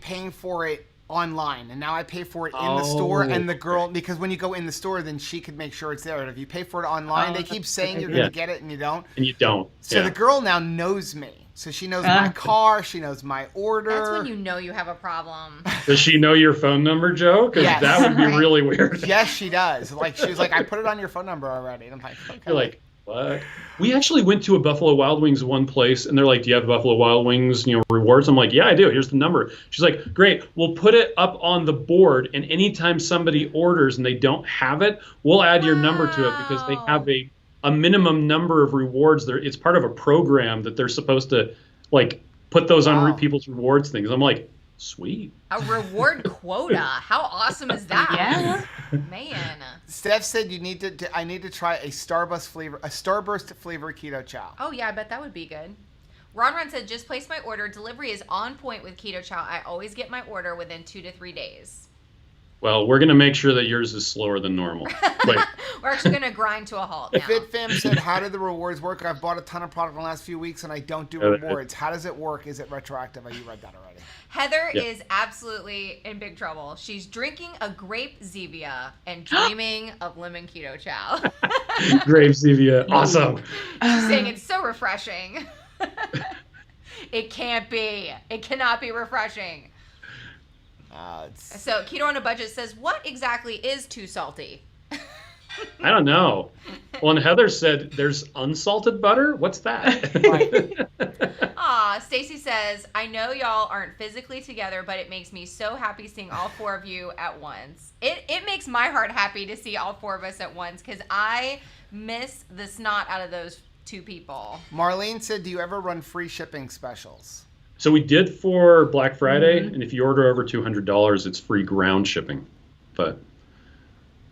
paying for it online, and now I pay for it in the store. And the girl, okay. because when you go in the store, then she could make sure it's there. And if you pay for it online, they keep saying you're Yeah. going to get it, and you don't. And you don't. So Yeah. the girl now knows me. So she knows my car. She knows my order. That's when you know you have a problem. Does she know your phone number, Joe? Because Yes. that would be Right. really weird. Yes, she does. Like she was like, I put it on your phone number already. And I'm like, okay. You're like, what? We actually went to a Buffalo Wild Wings one place, and they're like, do you have Buffalo Wild Wings, rewards? I'm like, yeah, I do. Here's the number. She's like, great. We'll put it up on the board, and anytime somebody orders and they don't have it, we'll add your number to it because they have a minimum number of rewards. It's part of a program that they're supposed to, like, put those on people's rewards things. I'm like, sweet. A reward quota. How awesome is that? Yeah. Man. Steph said I need to try a Starburst flavor keto chow. Oh, yeah, I bet that would be good. Ron said, just place my order. Delivery is on point with Keto Chow. I always get my order within 2 to 3 days. Well, we're going to make sure that yours is slower than normal. Wait. We're actually going to grind to a halt now. FitFam said, how do the rewards work? I've bought a ton of product in the last few weeks, and I don't do rewards. How does it work? Is it retroactive? Oh, you read that already. Heather is absolutely in big trouble. She's drinking a grape Zevia and dreaming of lemon keto chow. Grape Zevia. Awesome. She's saying it's so refreshing. It can't be. It cannot be refreshing. So Keto on a Budget says, what exactly is too salty? I don't know. Well, and Heather said there's unsalted butter. What's that? Aw, Stacy says, I know y'all aren't physically together, but it makes me so happy seeing all 4 of you at once. It makes my heart happy to see all 4 of us at once because I miss the snot out of those 2 people. Marlene said, do you ever run free shipping specials? So we did for Black Friday, and if you order over $200, it's free ground shipping. But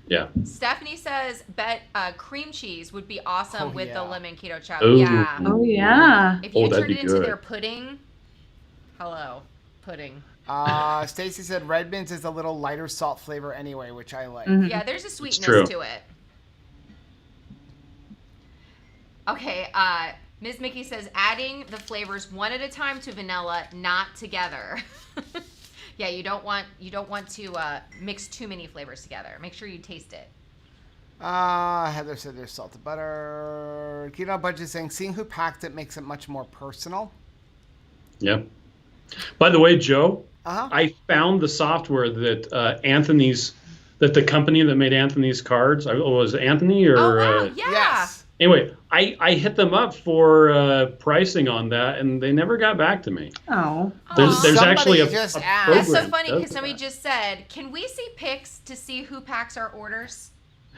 yeah. Stephanie says, bet cream cheese would be awesome with the lemon keto chow. Ooh. Yeah. Oh, yeah. If you that'd turn it be into good. their pudding, pudding. Stacy said Redmond's is a little lighter salt flavor anyway, which I like. Yeah, there's a sweetness true. to it. Okay, Ms. Mickey says adding the flavors one at a time to vanilla, not together. Yeah, you don't want to mix too many flavors together. Make sure you taste it. Heather said there's salted butter. Keto Budget saying, seeing who packed it makes it much more personal. Yeah. By the way, Joe, Uh-huh. I found the software that that the company that made Anthony's cards, was it Anthony or? Oh, wow, yeah. Yes. Anyway, I hit them up for pricing on that, and they never got back to me. Oh. There's Somebody actually a just a asked. That's so program funny that because does somebody that. just said, can we see pics to see who packs our orders?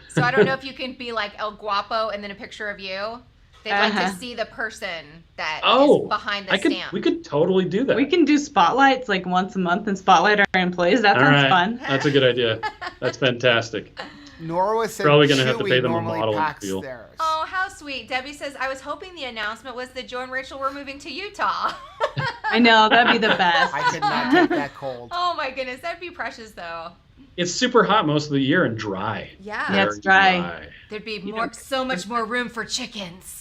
So I don't know if you can be like El Guapo and then a picture of you. They'd like to see the person that is behind the stamp. We could totally do that. We can do spotlights like once a month and spotlight our employees. That All sounds right. fun. That's a good idea. That's fantastic. Norwa said Probably gonna have to Chewy pay them a normally model packs deal. theirs. Oh, how sweet. Debbie says, I was hoping the announcement was that Joe and Rachel were moving to Utah. I know, that'd be the best. I could not take that cold. Oh my goodness, that'd be precious though. It's super hot most of the year and dry. Yeah. Yeah, it's dry. There'd be so much more room for chickens.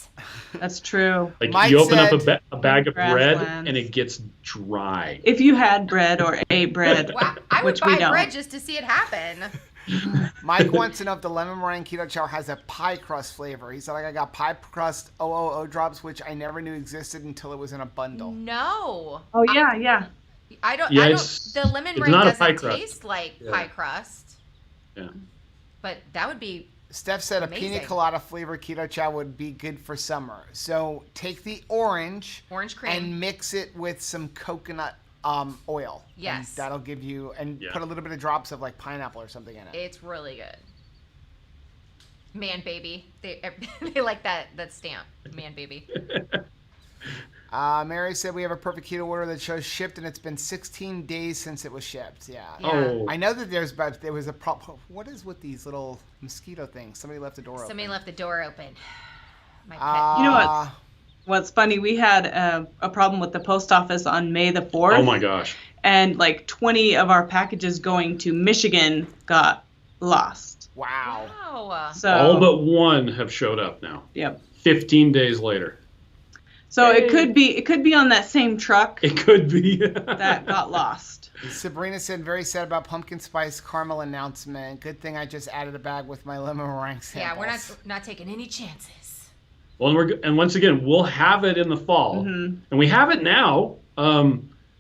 That's true. Like Mike you open up said- a bag of bread Grasslands. and it gets dry. If you had bread or ate bread, Wow, I would which we buy don't. bread just to see it happen. Mike wants to know if the lemon meringue keto chow has a pie crust flavor. He said, like, I got pie crust OOO drops, which I never knew existed until it was in a bundle. No. Oh yeah, yeah. I don't. Yeah, I it's- don't. The lemon it's meringue not a pie doesn't crust. taste like Yeah. pie crust. Yeah. But that would be. Steph said Amazing. a pina colada flavor keto chow would be good for summer. So take the orange Cream. and mix it with some coconut oil. Yes. And that'll give you, and put a little bit of drops of like pineapple or something in it. It's really good. Man baby. They like that stamp. Man baby. Mary said we have a perfect keto order that shows shipped, and it's been 16 days since it was shipped. Yeah. Oh. I know that there was a problem. What is with these little mosquito things? Somebody left the door open. Somebody left the door open. My pet. You know what's funny? We had a problem with the post office on May the 4th. Oh my gosh. And like 20 of our packages going to Michigan got lost. Wow. Wow. So All but one have showed up now. Yep. 15 days later. So it could be on that same truck It could be. that got lost. Sabrina said, very sad about pumpkin spice caramel announcement. Good thing I just added a bag with my lemon meringue samples. Yeah, we're not taking any chances. Well, and once again, we'll have it in the fall, and we have it now.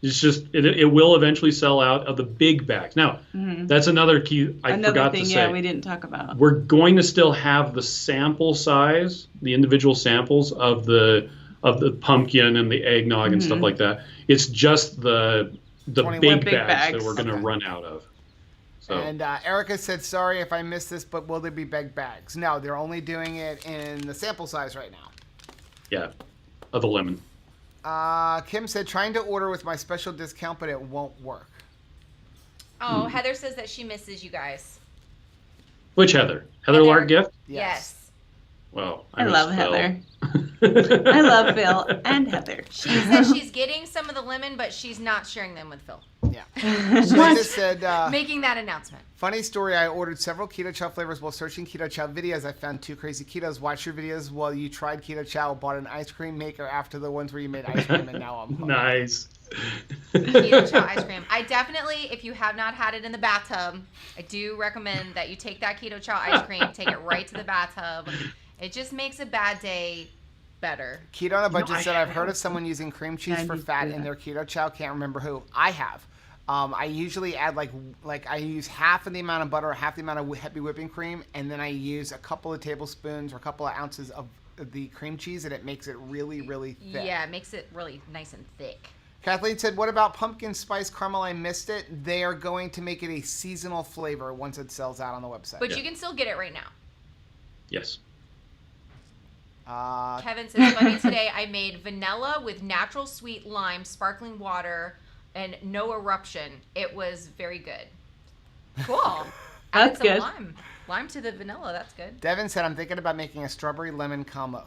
It's just it will eventually sell out of the big bags. Now, that's another key I forgot to say. Yeah, we didn't talk about. We're going to still have the sample size, the individual samples of the pumpkin and the eggnog and stuff like that. It's just the big bags that we're going to run out of. So. And Erica said, sorry if I missed this, but will there be big bags? No, they're only doing it in the sample size right now. Yeah, of the lemon. Kim said, trying to order with my special discount, but it won't work. Oh, Heather says that she misses you guys. Which Heather? Heather Lark gift? Yes. Well, I love Heather. I love Phil and Heather. She said she's getting some of the lemon, but she's not sharing them with Phil. Yeah. She just said, making that announcement. Funny story, I ordered several Keto Chow flavors while searching Keto Chow videos. I found 2krazyketos. Watched your videos while you tried Keto Chow. Bought an ice cream maker after the ones where you made ice cream, and now I'm hooked. Nice. Keto Chow ice cream. I definitely, if you have not had it in the bathtub, I do recommend that you take that Keto Chow ice cream, take it right to the bathtub. It just makes a bad day better. Keto on a Budget said, I've heard of someone using cream cheese for fat in their Keto Chow. Can't remember who. I have. I usually add like I use half of the amount of butter, half the amount of heavy whipping cream, and then I use a couple of tablespoons or a couple of ounces of the cream cheese, and it makes it really, really thick. Yeah, it makes it really nice and thick. Kathleen said, what about pumpkin spice caramel? I missed it. They are going to make it a seasonal flavor once it sells out on the website. But you can still get it right now. Yes. Kevin says, funny today, I made vanilla with natural sweet lime, sparkling water, and no eruption. It was very good. Cool. That's good. Lime to the vanilla. That's good. Devin said, I'm thinking about making a strawberry lemon combo.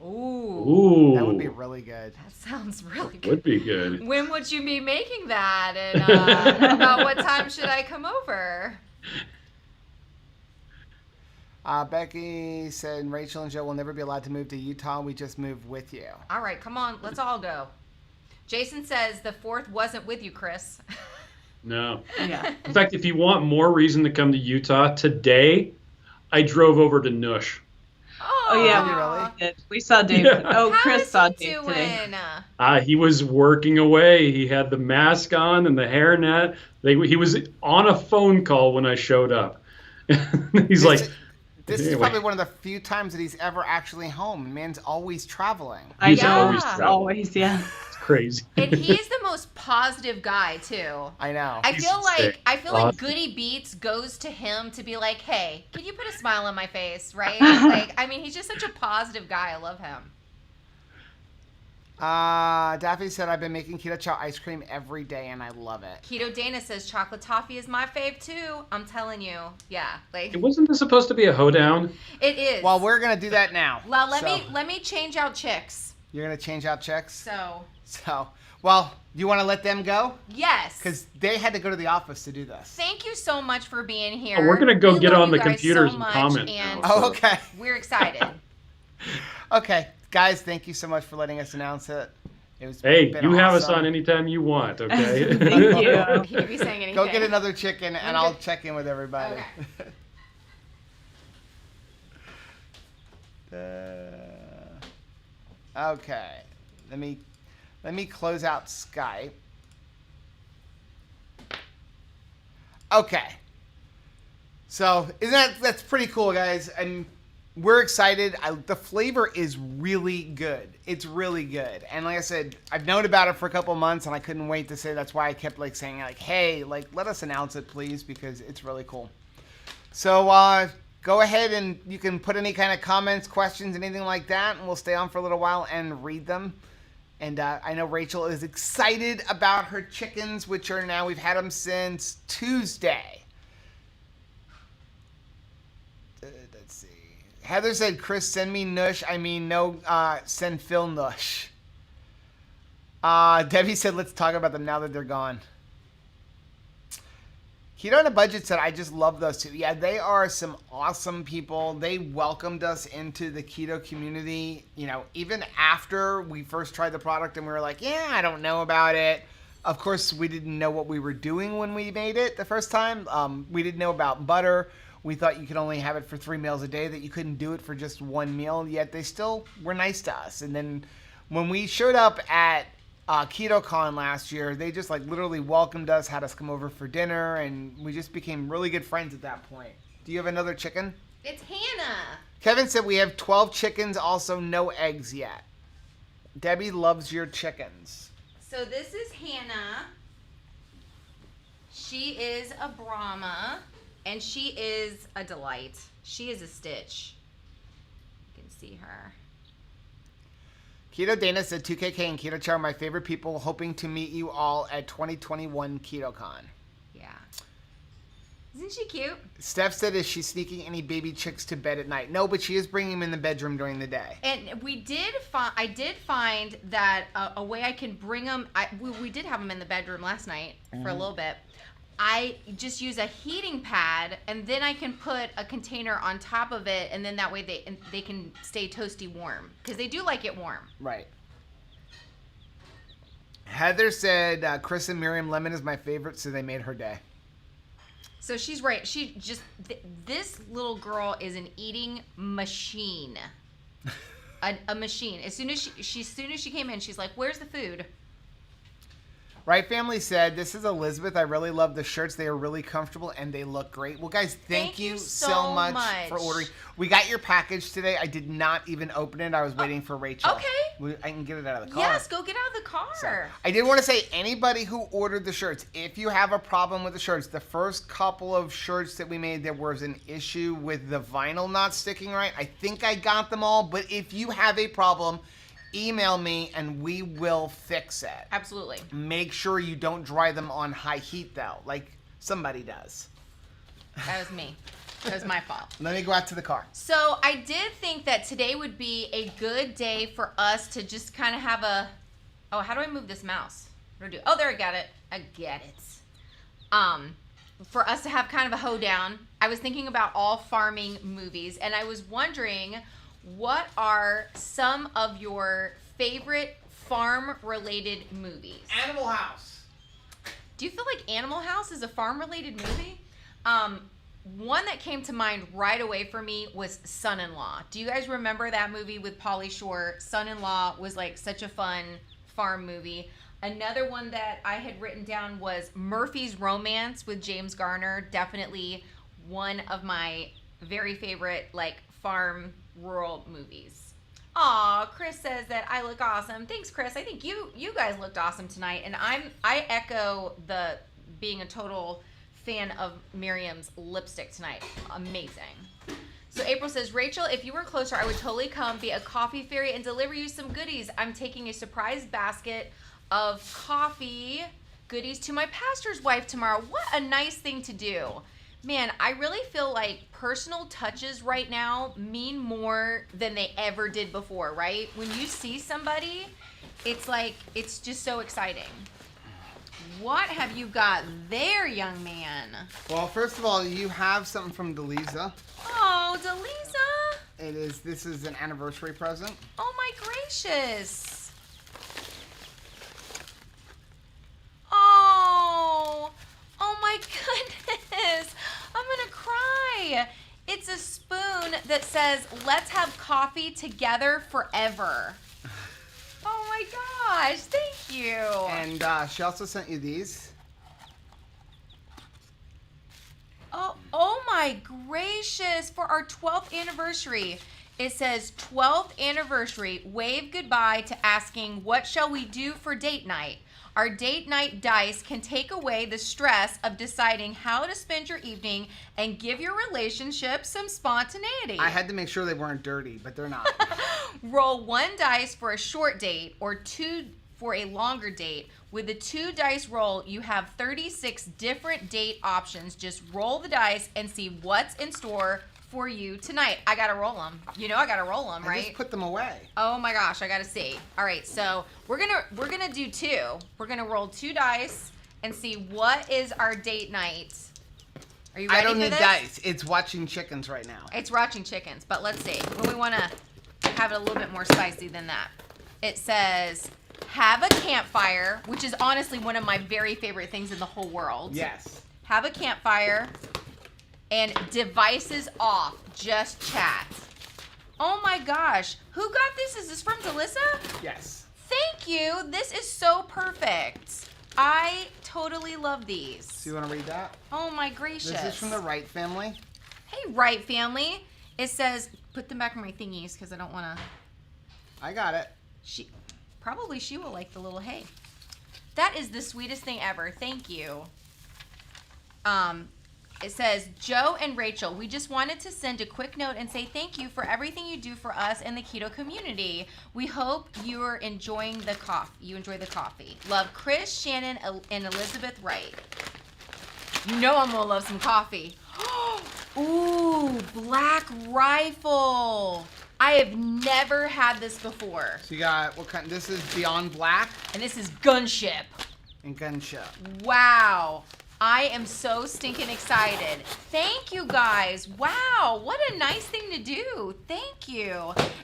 Ooh. That would be really good. That sounds really good. Would be good. When would you be making that? And about what time should I come over? Becky said, Rachel and Joe will never be allowed to move to Utah. We just moved with you. All right, come on. Let's all go. Jason says the 4th wasn't with you, Chris. No. Yeah. In fact, if you want more reason to come to Utah, today I drove over to Noosh. Oh yeah, Did you really? we saw Dave. Yeah. Oh, Chris saw How's he Dave doing? today. He was working away. He had the mask on and the hairnet. He was on a phone call when I showed up. He's like, This is anyway. probably one of the few times that he's ever actually home. Man's always traveling. He's Always, yeah. It's crazy. And he's the most positive guy too. I know. I He's feel sick. like Goody Beats goes to him to be like, hey, can you put a smile on my face, right? Like, I mean, he's just such a positive guy. I love him. Daffy said, I've been making Keto Chow ice cream every day, and I love it. Keto Dana says chocolate toffee is my fave too. I'm telling you, yeah, like Wasn't this supposed to be a hoedown? it is. Well, we're going to do that now. Well, So, let me change out chicks. You're going to change out checks? So Well, you want to let them go? yes, Because they had to go to the office to do this. thank you so much for being here. Oh, we're gonna go We get love on you the guys computers so and much, comment and now. Oh, okay. we're excited. Okay. Guys, thank you so much for letting us announce it. It was Hey, been you have us awesome. on anytime you want, okay? Thank you. He could be saying anything. Go get another chicken, and I'll check in with everybody. Okay. Let me close out Skype. Okay. So that's pretty cool, guys, and we're excited. The flavor is really good. It's really good, and like I said, I've known about it for a couple months, and I couldn't wait to say. That's why I kept saying hey, let us announce it, please, because it's really cool. So go ahead and you can put any kind of comments, questions, anything like that, and we'll stay on for a little while and read them. And I know Rachel is excited about her chickens, which are now, we've had them since Tuesday. Let's see. Heather said, Chris, send me Noosh. I mean, no, send Phil Noosh. Debbie said, let's talk about them now that they're gone. Keto on a Budget said, I just love those two. Yeah, they are some awesome people. They welcomed us into the keto community, you know, even after we first tried the product and we were like, yeah, I don't know about it. Of course, we didn't know what we were doing when we made it the first time. We didn't know about butter. We thought you could only have it for 3 meals a day, that you couldn't do it for just one meal, yet they still were nice to us. And then when we showed up at KetoCon last year, they just like literally welcomed us, had us come over for dinner, and we just became really good friends at that point. Do you have another chicken? It's Hannah. Kevin said we have 12 chickens, also no eggs yet. Debbie loves your chickens. So this is Hannah. She is a Brahma, and she is a delight. She is a stitch. You can see her. Keto Dana said 2KK and Keto Chow are my favorite people, hoping to meet you all at 2021 KetoCon. Yeah. Isn't she cute? Steph said, is she sneaking any baby chicks to bed at night? No, but she is bringing them in the bedroom during the day. And I did find that a way I can bring them. We did have them in the bedroom last night for a little bit. I just use a heating pad, and then I can put a container on top of it, and then that way they can stay toasty warm, because they do like it warm. Right. Heather said, Chris and Miriam Lemon is my favorite, so they made her day. So she's right. She just this little girl is an eating machine. A machine. As soon as she came in, she's like, "Where's the food?" Right Family said, this is Elizabeth. I really love the shirts. They are really comfortable and they look great. Well, guys, thank you so much for ordering. We got your package today. I did not even open it. I was waiting for Rachel. Okay. I can get it out of the car. Yes, go get out of the car. So, I did want to say, anybody who ordered the shirts, if you have a problem with the shirts, the first couple of shirts that we made, there was an issue with the vinyl not sticking right. I think I got them all, but if you have a problem, email me and we will fix it. Absolutely. Make sure you don't dry them on high heat though, like somebody does. That was me. That was my fault. Let me go out to the car. So I did think that today would be a good day for us to just kind of have a... Oh, how do I move this mouse? What do I do? Oh, there, I got it. I get it. For us to have kind of a hoedown. I was thinking about all farming movies, and I was wondering, what are some of your favorite farm-related movies? Animal House. Do you feel like Animal House is a farm-related movie? One that came to mind right away for me was Son-in-Law. Do you guys remember that movie with Pauly Shore? Son-in-Law was like such a fun farm movie. Another one that I had written down was Murphy's Romance with James Garner. Definitely one of my very favorite like farm rural movies. Aw, Chris says that I look awesome. Thanks, Chris. I think you guys looked awesome tonight, and I echo the being a total fan of Miriam's lipstick tonight. Amazing. So April says, Rachel, if you were closer, I would totally come be a coffee fairy and deliver you some goodies. I'm taking a surprise basket of coffee goodies to my pastor's wife tomorrow. What a nice thing to do. Man, I really feel like personal touches right now mean more than they ever did before, right? When you see somebody, it's like, it's just so exciting. What have you got there, young man? Well, first of all, you have something from Delisa. Oh, Delisa. This is an anniversary present. Oh my gracious. Oh my goodness. I'm gonna cry. It's a spoon that says, let's have coffee together forever. Oh my gosh, thank you. And she also sent you these. Oh my gracious, for our 12th anniversary. It says 12th anniversary, wave goodbye to asking, what shall we do for date night? Our date night dice can take away the stress of deciding how to spend your evening and give your relationship some spontaneity. I had to make sure they weren't dirty, but they're not. Roll 1 dice for a short date or 2 for a longer date. With the 2 dice roll, you have 36 different date options. Just roll the dice and see what's in store for you tonight. I gotta roll them. You know I gotta roll them, right? I just put them away. Oh my gosh, I gotta see. All right, so we're gonna do 2. We're gonna roll 2 dice and see what is our date night Are you ready I don't for need this? dice. It's watching chickens right now. It's watching chickens, but let's see. Well, we want to have it a little bit more spicy than that. It says, have a campfire, which is honestly one of my very favorite things in the whole world. Yes. Have a campfire and devices off, just chat. Oh my gosh. Who got this? Is this from Delissa? Yes. Thank you. This is so perfect. I totally love these. So you want to read that? Oh my gracious. This is from the Wright family. Hey, Wright family. It says, put them back in my thingies because I don't want to. I got it. She will like the little hay. That is the sweetest thing ever. Thank you. It says, Joe and Rachel, we just wanted to send a quick note and say thank you for everything you do for us and the keto community. We hope you're enjoying the coffee. You enjoy the coffee. Love, Chris, Shannon, and Elizabeth Wright. You know I'm gonna love some coffee. Ooh, Black Rifle. I have never had this before. So you got what kind? This is Beyond Black And this is Gunship. and Gunship. Wow. I am so stinking excited. Thank you guys. Wow, what a nice thing to do. Thank you.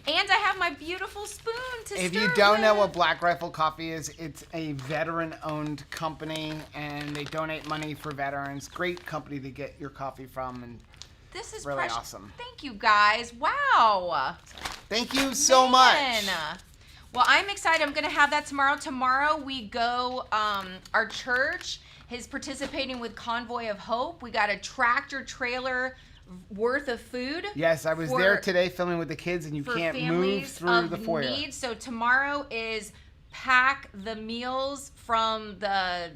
And I have my beautiful spoon to If stir you don't know with. what Black Rifle Coffee is, it's a veteran-owned company, and they donate money for veterans. Great company to get your coffee from, and This is really precious. awesome. Thank you guys. Wow. thank you so much. Man. Well, I'm excited. I'm going to have that tomorrow. Tomorrow we go, our church is participating with Convoy of Hope. We got a tractor trailer worth of food. Yes, I was for- there today filming with the kids, and you for can't move families through of the foyer. need. So tomorrow is pack the meals from the,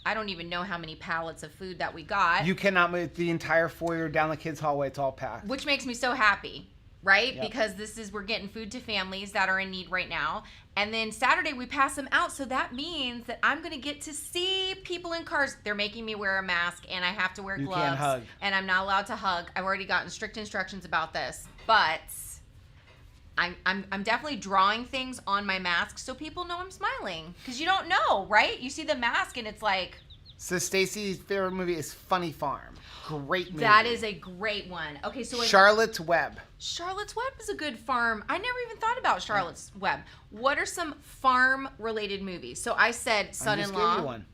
I don't even know how many pallets of food that we got. You cannot move the entire foyer down the kids' hallway. It's all packed. Which makes me so happy, right? Yep. Because we're getting food to families that are in need right now. And then Saturday we pass them out. So that means that I'm going to get to see people in cars. They're making me wear a mask and I have to wear You gloves. can't hug. And I'm not allowed to hug. I've already gotten strict instructions about this. But I'm definitely drawing things on my mask so people know I'm smiling. Because you don't know, right? You see the mask and it's like, So Stacy's favorite movie is Funny Farm. Great movie. that is a great one. Okay, so Charlotte's Web. Charlotte's Web is a good farm. I never even thought about Charlotte's Web. What are some farm-related movies? So I said I just Son-in-Law. gave you one.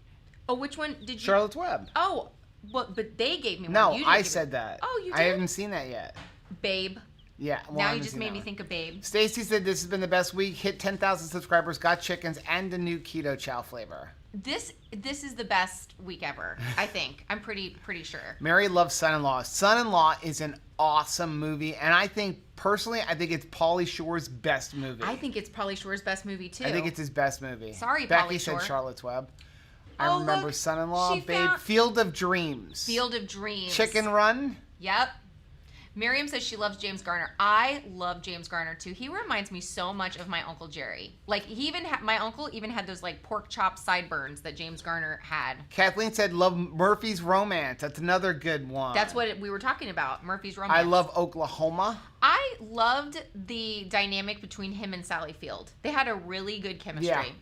Oh, which one did you? Charlotte's Web. Oh, but they gave me one. No, You didn't I give me- said that. Oh, you I did? haven't seen that yet. Babe. Yeah. Well, I Now you haven't just seen made that me one. think of Babe. Stacy said this has been the best week. Hit 10,000 subscribers, got chickens, and a new keto chow flavor. This is the best week ever. I think. I'm pretty sure. Mary loves Son-in-Law. Son-in-Law is an awesome movie, and I think personally, it's Pauly Shore's best movie. I think it's Pauly Shore's best movie too. I think it's his best movie. Sorry, Becky Pauly said Shore. Charlotte's Web. Oh, I remember look, Son-in-Law, she Babe, found- Field of Dreams, Field of Dreams. Chicken Run. Yep. Miriam says she loves James Garner. I love James Garner too. He reminds me so much of my Uncle Jerry. Like he even my uncle even had those like pork chop sideburns that James Garner had. Kathleen said love Murphy's Romance. That's another good one. That's what we were talking about. Murphy's Romance. I love Oklahoma. I loved the dynamic between him and Sally Field. They had a really good chemistry.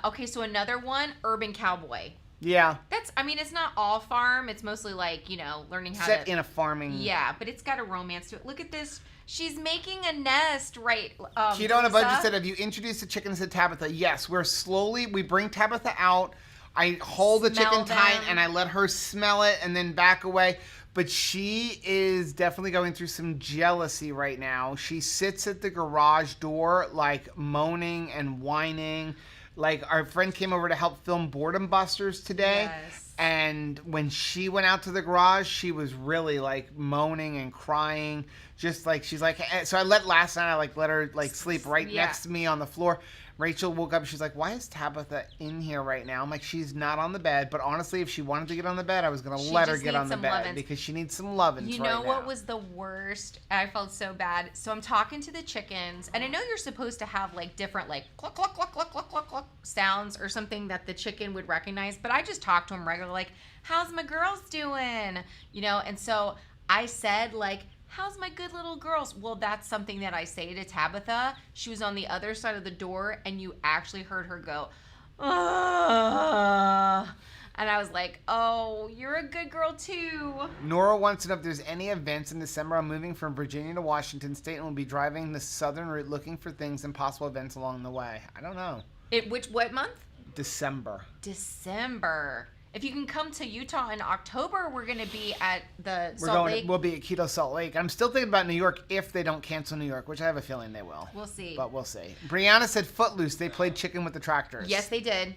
Okay, so another one, Urban Cowboy. Yeah. It's not all farm. It's mostly like, learning how Set to. in a farming. Yeah, but it's got a romance to it. Look at this. She's making a nest, right? Keto on a Budget Lisa? said, have you introduced the chickens to Tabitha? Yes, we bring Tabitha out. I hold the Smell chicken tight them. and I let her smell it and then back away. But she is definitely going through some jealousy right now. She sits at the garage door like moaning and whining. Like our friend came over to help film Boredom Busters today. Yes. And when she went out to the garage, she was really like moaning and crying. Just like, she's like, so last night I let her sleep right Yeah. next to me on the floor. Rachel woke up. She's like, why is Tabitha in here right now? I'm like, she's not on the bed. But honestly, if she wanted to get on the bed, I was going to She let her just get needs on the some bed lovin's. because she needs some lovin's You right know now. what was the worst? I felt so bad. So I'm talking to the chickens, and I know you're supposed to have different cluck cluck cluck cluck cluck cluck cluck sounds or something that the chicken would recognize. But I just talked to them regularly, like, "How's my girls doing?" And so I said "How's my good little girls?" Well, that's something that I say to Tabitha. She was on the other side of the door, and you actually heard her go, "Ugh." And I was like, oh, you're a good girl too. Nora wants to know if there's any events in December. I'm moving from Virginia to Washington State and will be driving the southern route looking for things and possible events along the way. I don't know. What month? December. If you can come to Utah in October, we're going to be at the Salt Lake. We'll be at Keto Salt Lake. I'm still thinking about New York if they don't cancel New York, which I have a feeling they will. We'll see. But we'll see. Brianna said Footloose. They played chicken with the tractors. Yes, they did.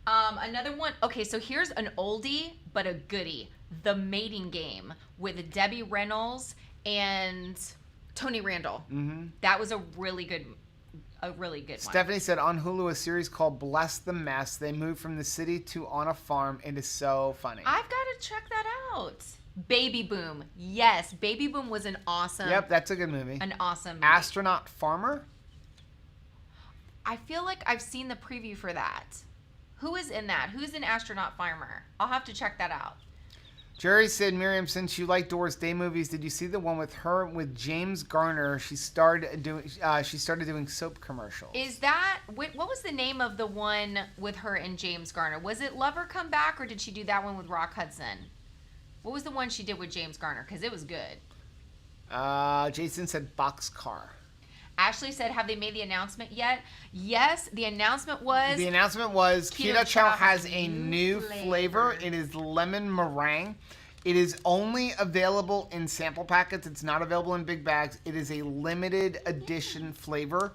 Another one. Okay, so here's an oldie but a goodie. The Mating Game with Debbie Reynolds and Tony Randall. Mm-hmm. That was a really good one. Stephanie said on Hulu a series called Bless the Mess. They moved from the city to on a farm. It is so funny. I've got to check that out. Baby Boom. Yes, Baby Boom was an awesome. Yep, that's a good movie. An awesome movie. Astronaut Farmer? I feel like I've seen the preview for that. Who is in that? Who's an Astronaut Farmer? I'll have to check that out. Jerry said, Miriam, since you like Doris Day movies, did you see the one with her with James Garner? She started doing soap commercials. Is that what was the name of the one with her and James Garner? Was it Lover Come Back, or did she do that one with Rock Hudson? What was the one she did with James Garner? Because it was good. Jason said Boxcar. Ashley said, have they made the announcement yet? Yes, the announcement was Keto Chow has a new flavor. It is lemon meringue. It is only available in sample packets. It's not available in big bags. It is a limited edition flavor.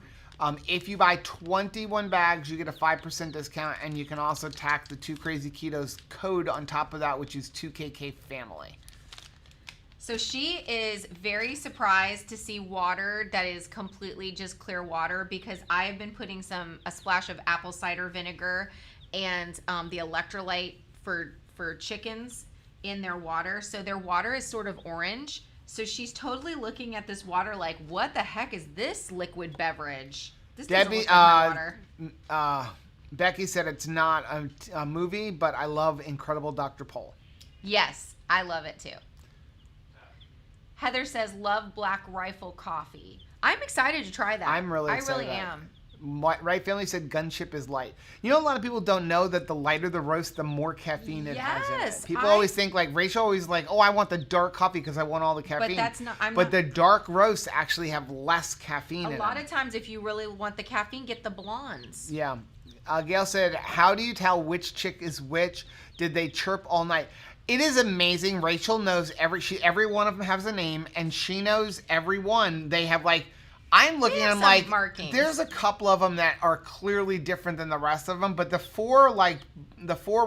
If you buy 21 bags, you get a 5% discount, and you can also tack the 2krazyketos code on top of that, which is 2KK family. So she is very surprised to see water that is completely just clear water, because I have been putting a splash of apple cider vinegar and the electrolyte for chickens in their water. So their water is sort of orange. So she's totally looking at this water like, what the heck is this liquid beverage? This doesn't look like my water. Becky said it's not a movie, but I love Incredible Dr. Pol. Yes, I love it too. Heather says, love Black Rifle coffee. I'm excited to try that. I'm really excited. I really am. Right Family said Gunship is light. You know, a lot of people don't know that the lighter the roast, the more caffeine it has in it. People always think, like, Rachel always like, oh, I want the dark coffee because I want all the caffeine. But that's not. The dark roasts actually have less caffeine in them. A lot of times, if you really want the caffeine, get the blondes. Yeah. Gail said, how do you tell which chick is which? Did they chirp all night? It is amazing. Rachel knows every one of them has a name, and she knows every one. They have I'm looking at them like markings. There's a couple of them that are clearly different than the rest of them, but the four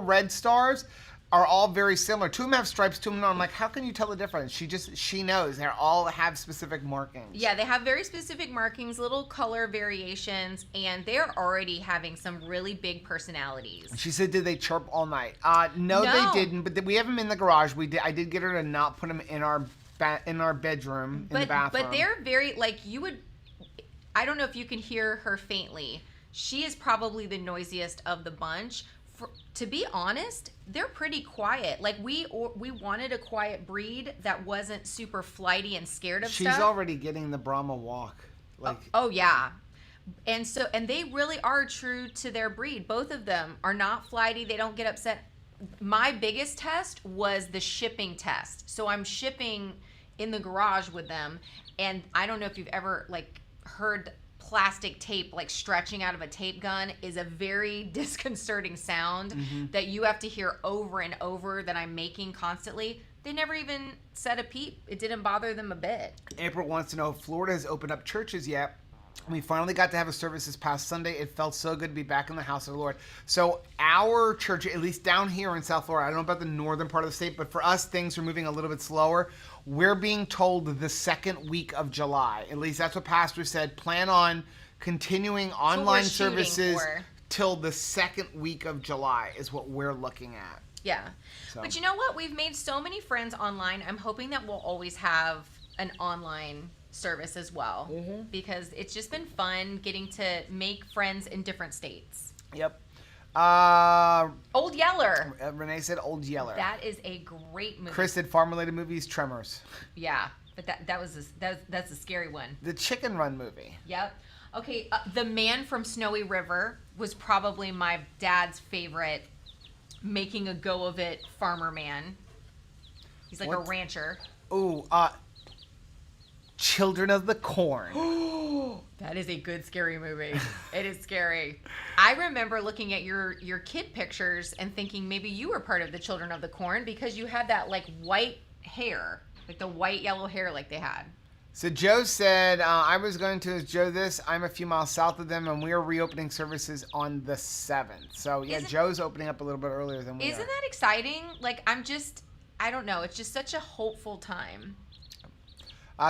red stars are all very similar. Two of them have stripes, two of them don't. I'm like, how can you tell the difference? She knows. They all have specific markings. Yeah, they have very specific markings, little color variations, and they're already having some really big personalities. She said, did they chirp all night? No, they didn't, but we have them in the garage. I did get her to not put them in our bedroom, in the bathroom. But they're very, I don't know if you can hear her faintly. She is probably the noisiest of the bunch. To be honest, they're pretty quiet. We wanted a quiet breed that wasn't super flighty and scared of stuff. She's already getting the Brahma walk. Oh yeah. And they really are true to their breed. Both of them are not flighty. They don't get upset. My biggest test was the shipping test. So I'm shipping in the garage with them, and I don't know if you've ever heard plastic tape stretching out of a tape gun is a very disconcerting sound that you have to hear over and over, that I'm making constantly. They never even said a peep. It didn't bother them a bit. April wants to know if Florida has opened up churches yet. We finally got to have a service this past Sunday. It felt so good to be back in the house of the Lord. So our church, at least down here in South Florida, I don't know about the northern part of the state, but for us, things are moving a little bit slower. We're being told the second week of July. At least that's what Pastor said. Plan on continuing online services till the second week of July is what we're looking at. Yeah. So. But you know what? We've made so many friends online. I'm hoping that we'll always have an online service as well, because it's just been fun getting to make friends in different states. Yep. Old Yeller. Renee said Old Yeller. That is a great movie. Chris said farm-related movies, Tremors. Yeah, but that's a scary one. The Chicken Run movie. Yep. Okay, The Man from Snowy River was probably my dad's favorite making a go of it farmer man. He's like a rancher. Ooh, Children of the Corn. That is a good scary movie. It is scary. I remember looking at your kid pictures and thinking maybe you were part of the Children of the Corn because you had that like white hair, like the white yellow hair like they had. So Joe said, I was going to Joe this. I'm a few miles south of them, and we are reopening services on the 7th. So yeah, Joe's opening up a little bit earlier than we are. Isn't that exciting? Like I don't know. It's just such a hopeful time.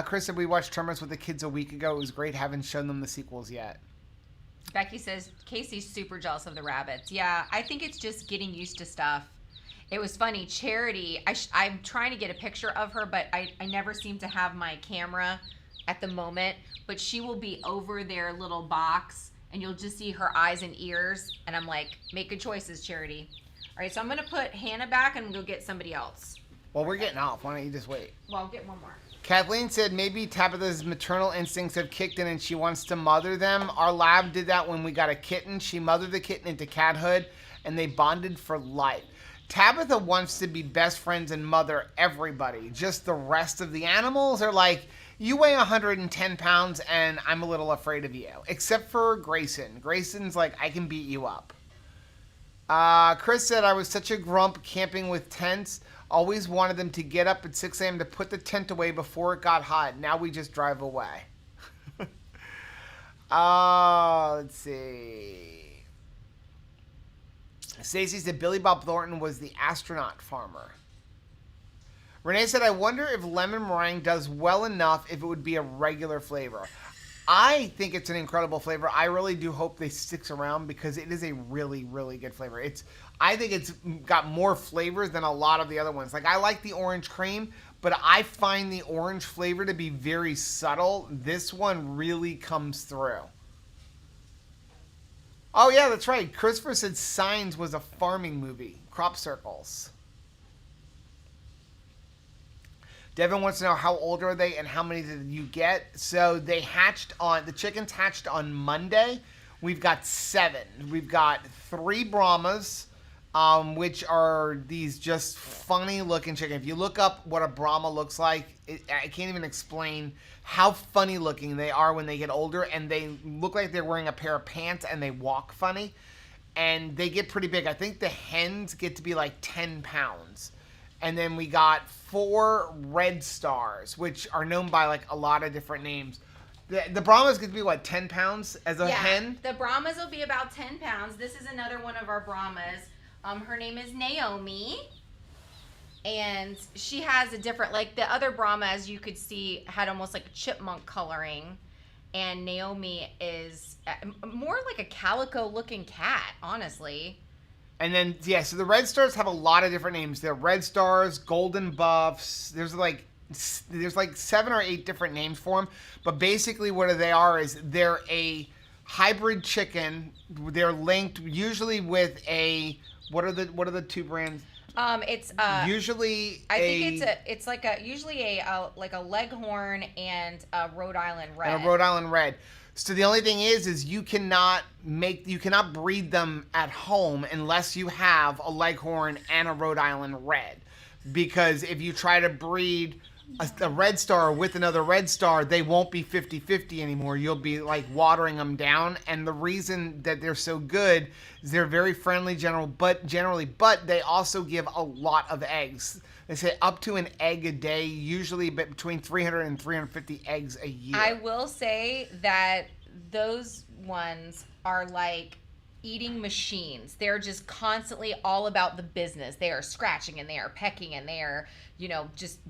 Chris said we watched Terminus with the kids a week ago. It was great. Haven't shown them the sequels yet. Becky says Casey's super jealous of the rabbits. Yeah, I think it's just getting used to stuff. It was funny. Charity, I'm trying to get a picture of her, but I never seem to have my camera at the moment. But she will be over their little box, and you'll just see her eyes and ears. And I'm like, make good choices, Charity. All right, so I'm going to put Hannah back and go get somebody else. Well, we're getting off. Why don't you just wait? Well, I'll get one more. Kathleen said maybe Tabitha's maternal instincts have kicked in and she wants to mother them. Our lab did that when we got a kitten. She mothered the kitten into cathood, and they bonded for life. Tabitha wants to be best friends and mother everybody. Just the rest of the animals are like, you weigh 110 pounds and I'm a little afraid of you. Except for Grayson. Grayson's like, I can beat you up. Chris said, I was such a grump camping with tents. Always wanted them to get up at 6 a.m. to put the tent away before it got hot. Now we just drive away. Let's see. Stacy said Billy Bob Thornton was the astronaut farmer. Renee said, I wonder if lemon meringue does well enough if it would be a regular flavor. I think it's an incredible flavor. I really do hope they sticks around because it is a really, really good flavor. I think it's got more flavors than a lot of the other ones. Like, I like the orange cream, but I find the orange flavor to be very subtle. This one really comes through. Oh, yeah, that's right. Christopher said Signs was a farming movie. Crop circles. Devin wants to know how old are they and how many did you get? So the chickens hatched on Monday. We've got 7. We've got 3 Brahmas, which are these just funny looking chickens. If you look up what a Brahma looks like, I can't even explain how funny looking they are when they get older, and they look like they're wearing a pair of pants and they walk funny, and they get pretty big. I think the hens get to be like 10 pounds. And then we got 4 red stars, which are known by like a lot of different names. The Brahmas get to be what, 10 pounds as a hen? The Brahmas will be about 10 pounds. This is another one of our Brahmas. Her name is Naomi. And she has a different, like the other Brahma, as you could see, had almost like a chipmunk coloring. And Naomi is more like a calico looking cat, honestly. And then, so the red stars have a lot of different names. They're red stars, golden buffs. There's like 7 or 8 different names for them. But basically what they are is they're a hybrid chicken. They're linked usually with what are the 2 brands? It's usually it's like usually a Leghorn and a Rhode Island Red. And a Rhode Island Red. So the only thing is you cannot breed them at home unless you have a Leghorn and a Rhode Island Red. Because if you try to breed a red star with another red star, they won't be 50-50 anymore. You'll be like watering them down. And the reason that they're so good is they're very friendly but they also give a lot of eggs. They say up to an egg a day, usually between 300 and 350 eggs a year. I will say that those ones are like eating machines. They're just constantly all about the business. They are scratching and they are pecking and they are,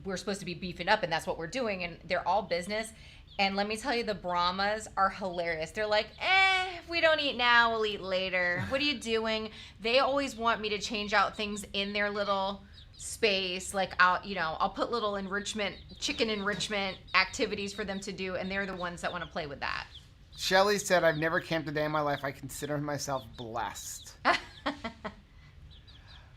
we're supposed to be beefing up and that's what we're doing. And they're all business. And let me tell you, the Brahmas are hilarious. They're like, if we don't eat now, we'll eat later. What are you doing? They always want me to change out things in their little space. Like I'll put little chicken enrichment activities for them to do. And they're the ones that want to play with that. Shelly said, I've never camped a day in my life. I consider myself blessed.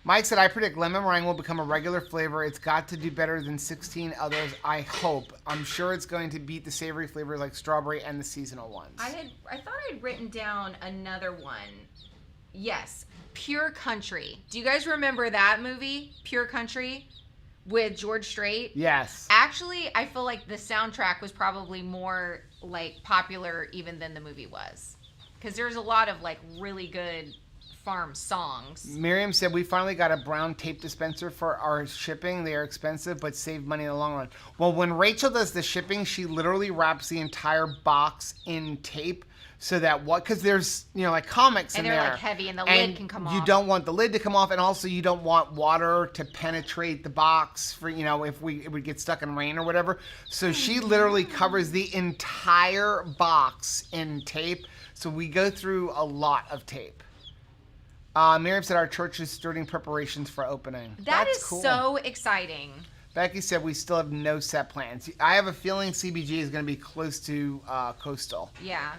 Mike said, I predict lemon meringue will become a regular flavor. It's got to do better than 16 others, I hope. I'm sure it's going to beat the savory flavors like strawberry and the seasonal ones. I thought I'd written down another one. Yes. Pure Country. Do you guys remember that movie, Pure Country, with George Strait? Yes. Actually, I feel like the soundtrack was probably more like popular even than the movie was, because there's a lot of like really good farm songs. Miriam said, we finally got a brown tape dispenser for our shipping. They are expensive, but save money in the long run. Well, when Rachel does the shipping, she literally wraps the entire box in tape so that because there's, like comics and in they're there. like heavy and the lid can come off. You don't want the lid to come off, and also you don't want water to penetrate the box for, if it would get stuck in rain or whatever. So she literally covers the entire box in tape. So we go through a lot of tape. Miriam said our church is starting preparations for opening. That's cool. So exciting. Becky said we still have no set plans. I have a feeling CBG is going to be close to Coastal. Yeah.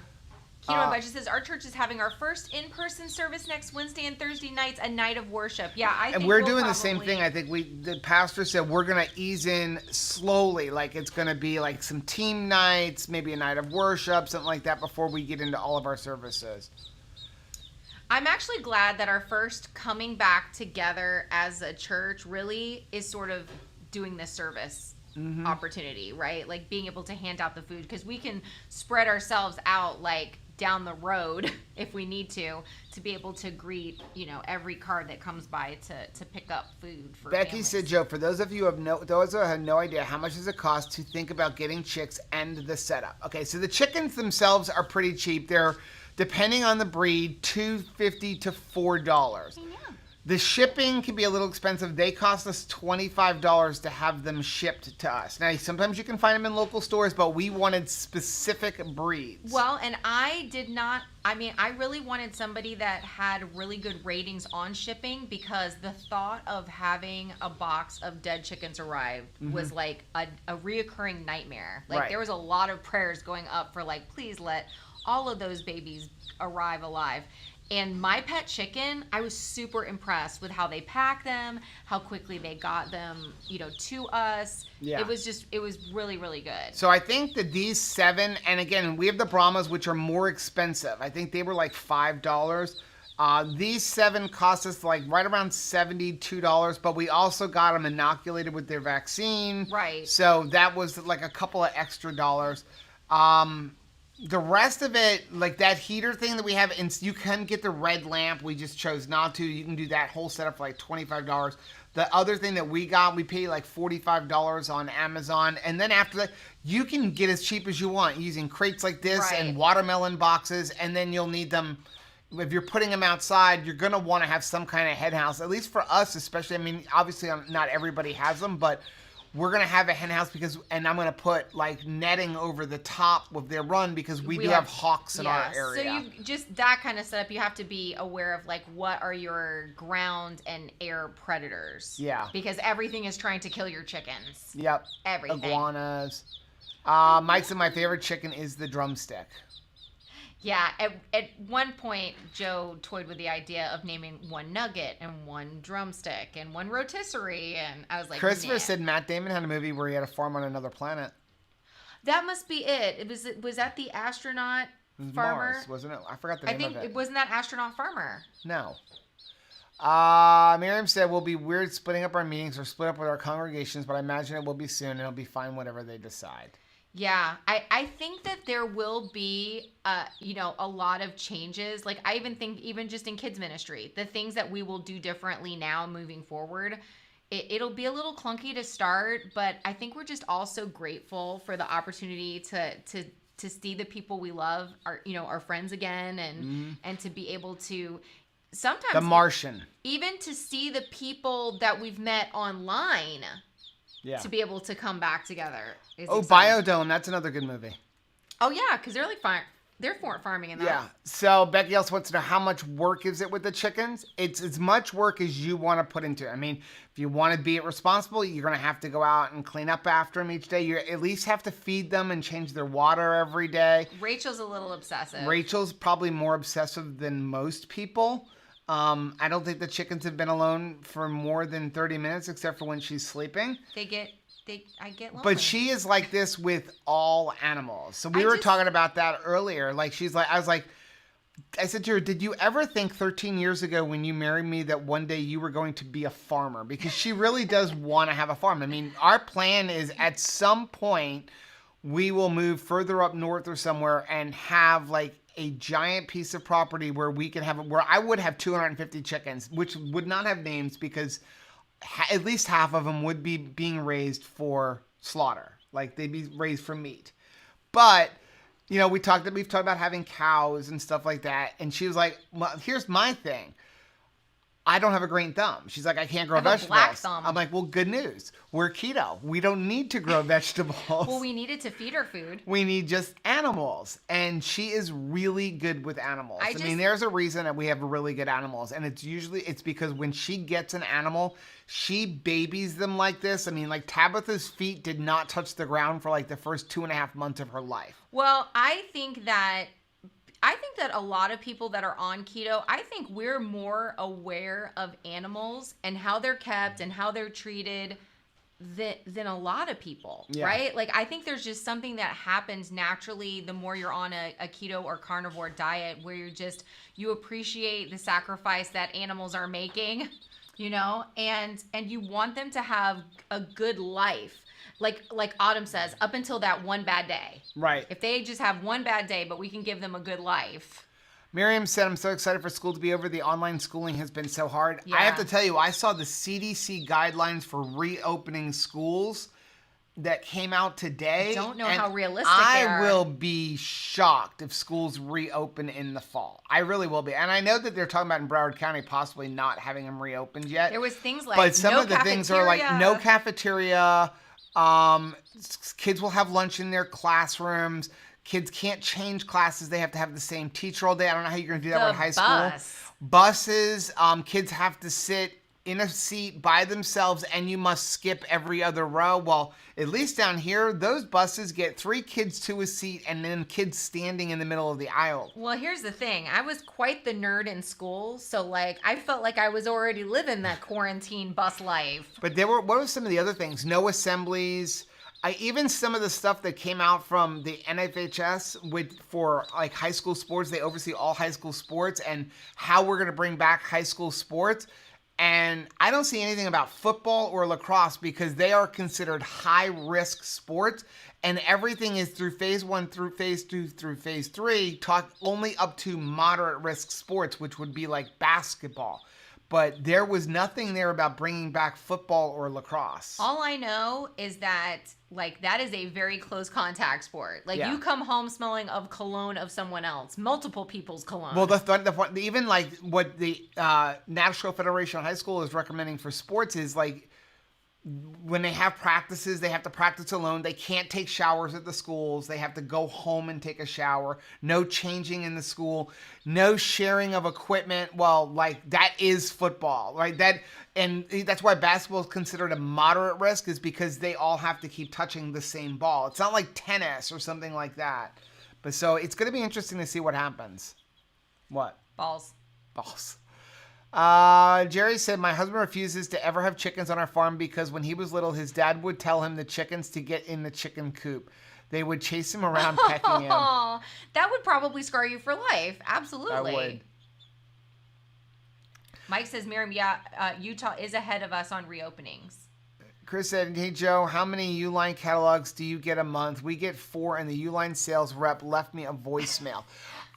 Keto and Budget says our church is having our first in-person service next Wednesday and Thursday nights, a night of worship. Yeah, I think and we're doing the same thing. I think the pastor said we're going to ease in slowly. Like it's going to be like some team nights, maybe a night of worship, something like that before we get into all of our services. I'm actually glad that our first coming back together as a church really is sort of doing this service opportunity, right? Like being able to hand out the food, because we can spread ourselves out like down the road if we need to be able to greet, every car that comes by to pick up food for Becky families. said, Joe, for those of you those who have no idea, how much does it cost to think about getting chicks and the setup? Okay, so the chickens themselves are pretty cheap. They're, depending on the breed, $2.50 to $4. The shipping can be a little expensive. They cost us $25 to have them shipped to us. Now, sometimes you can find them in local stores, but we wanted specific breeds. Well, and I really wanted somebody that had really good ratings on shipping, because the thought of having a box of dead chickens arrive was like a reoccurring nightmare. Like Right. There was a lot of prayers going up for like, please let all of those babies arrive alive. And my pet chicken, I was super impressed with how they packed them, how quickly they got them, to us. Yeah. It was really, really good. So I think that these 7, and again, we have the Brahmas, which are more expensive. I think they were like $5. These 7 cost us like right around $72, but we also got them inoculated with their vaccine. Right. So that was like a couple of extra dollars. The rest of it, like that heater thing that we have, and you can get the red lamp. We just chose not to. You can do that whole setup for like $25. The other thing that we got, we paid like $45 on Amazon. And then after that, you can get as cheap as you want using crates like this and watermelon boxes. And then you'll need them. If you're putting them outside, you're going to want to have some kind of hen house. At least for us, especially. I mean, obviously not everybody has them, but we're going to have a hen house and I'm going to put like netting over the top of their run, because we do have hawks in our area. So you just that kind of setup, you have to be aware of like what are your ground and air predators. Yeah. Because everything is trying to kill your chickens. Yep. Everything. Iguanas. Mike said my favorite chicken is the drumstick. Yeah, at one point, Joe toyed with the idea of naming one nugget and one drumstick and one rotisserie, and I was like, Christopher nah. said Matt Damon had a movie where he had a farm on another planet. That must be it. Was that the astronaut farmer? Mars, wasn't it? I forgot the name of it. I think it wasn't that astronaut farmer. No. Miriam said we'll be weird splitting up our meetings or split up with our congregations, but I imagine it will be soon and it'll be fine whatever they decide. Yeah, I think that there will be, a lot of changes. Like I even think even just in kids ministry, the things that we will do differently now moving forward, it'll be a little clunky to start, but I think we're just all so grateful for the opportunity to see the people we love, our friends again, and to be able to sometimes The Martian. even to see the people that we've met online. Yeah. To be able to come back together. Biodome. That's another good movie. Oh yeah, because they're like they're farming in that. Yeah. So Becky also wants to know how much work is it with the chickens? It's as much work as you want to put into it. I mean, if you want to be responsible, you're going to have to go out and clean up after them each day. You at least have to feed them and change their water every day. Rachel's a little obsessive. Rachel's probably more obsessive than most people. I don't think the chickens have been alone for more than 30 minutes, except for when she's sleeping. I get lonely. But she is like this with all animals. So we were talking about that earlier. Like I was like, I said to her, did you ever think 13 years ago when you married me that one day you were going to be a farmer? Because she really does want to have a farm. I mean, our plan is at some point we will move further up north or somewhere and have like a giant piece of property where we can have, where I would have 250 chickens, which would not have names because at least half of them would be being raised for slaughter. Like they'd be raised for meat. But we've talked about having cows and stuff like that. And she was like, well, here's my thing. I don't have a green thumb. She's like, I can't grow vegetables. Black thumb. I'm like, well, good news. We're keto. We don't need to grow vegetables. Well, we needed to feed her food. We need just animals. And she is really good with animals. I mean, there's a reason that we have really good animals. And it's because when she gets an animal, she babies them like this. I mean, like Tabitha's feet did not touch the ground for like the first 2.5 months of her life. Well, I think that a lot of people that are on keto, I think we're more aware of animals and how they're kept and how they're treated than a lot of people, right? Like, I think there's just something that happens naturally the more you're on a keto or carnivore diet, where you appreciate the sacrifice that animals are making, and you want them to have a good life. Like Autumn says, up until that one bad day. Right. If they just have one bad day, but we can give them a good life. Miriam said, I'm so excited for school to be over. The online schooling has been so hard. Yeah. I have to tell you, I saw the CDC guidelines for reopening schools that came out today. I don't know how realistic they are. I will be shocked if schools reopen in the fall. I really will be. And I know that they're talking about in Broward County possibly not having them reopened yet. There was things like but some of the things are like no cafeteria. Kids will have lunch in their classrooms. Kids can't change classes. They have to have the same teacher all day. I don't know how you're going to do that in high school. Buses, kids have to sit in a seat by themselves and you must skip every other row. Well, at least down here, those buses get 3 kids to a seat and then kids standing in the middle of the aisle. Well, here's the thing. I was quite the nerd in school, so like I felt like I was already living that quarantine bus life. But what were some of the other things? No assemblies. Even some of the stuff that came out from the NFHS for like high school sports, they oversee all high school sports and how we're going to bring back high school sports. And I don't see anything about football or lacrosse because they are considered high-risk sports. And everything is through phase 1 through phase 2 through phase 3, talk only up to moderate-risk sports, which would be like basketball. But there was nothing there about bringing back football or lacrosse. All I know is that, like, that is a very close contact sport. Like, you come home smelling of cologne of someone else, multiple people's cologne. Well, even like what the National Federation of High School is recommending for sports is like when they have practices, they have to practice alone. They can't take showers at the schools. They have to go home and take a shower. No changing in the school. No sharing of equipment. Well, like that is football, right? And that's why basketball is considered a moderate risk, is because they all have to keep touching the same ball. It's not like tennis or something like that. But so it's going to be interesting to see what happens. What? Balls. Jerry said, my husband refuses to ever have chickens on our farm because when he was little, his dad would tell him the chickens to get in the chicken coop. They would chase him around pecking him. That would probably scar you for life. Absolutely. I would. Mike says, Miriam, Utah is ahead of us on reopenings. Chris said, hey, Joe, how many Uline catalogs do you get a month? We get 4, and the Uline sales rep left me a voicemail.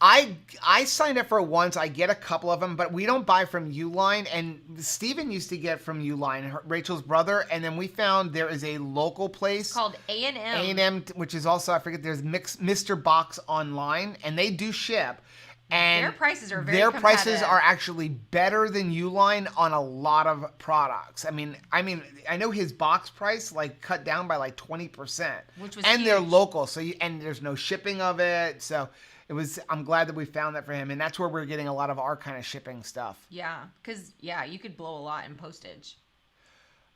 I signed up for it once. I get a couple of them, but we don't buy from Uline. And Steven used to get from Uline, Rachel's brother. And then we found there is a local place. It's called A&M. A&M, which is also, I forget, there's Mr. Box Online. And they do ship. And their prices are very competitive. Their prices are actually better than Uline on a lot of products. I mean, I know his box price like cut down by like 20%. Which was and huge. They're local, so and there's no shipping of it. So I'm glad that we found that for him, and that's where we're getting a lot of our kind of shipping stuff. Yeah, because you could blow a lot in postage.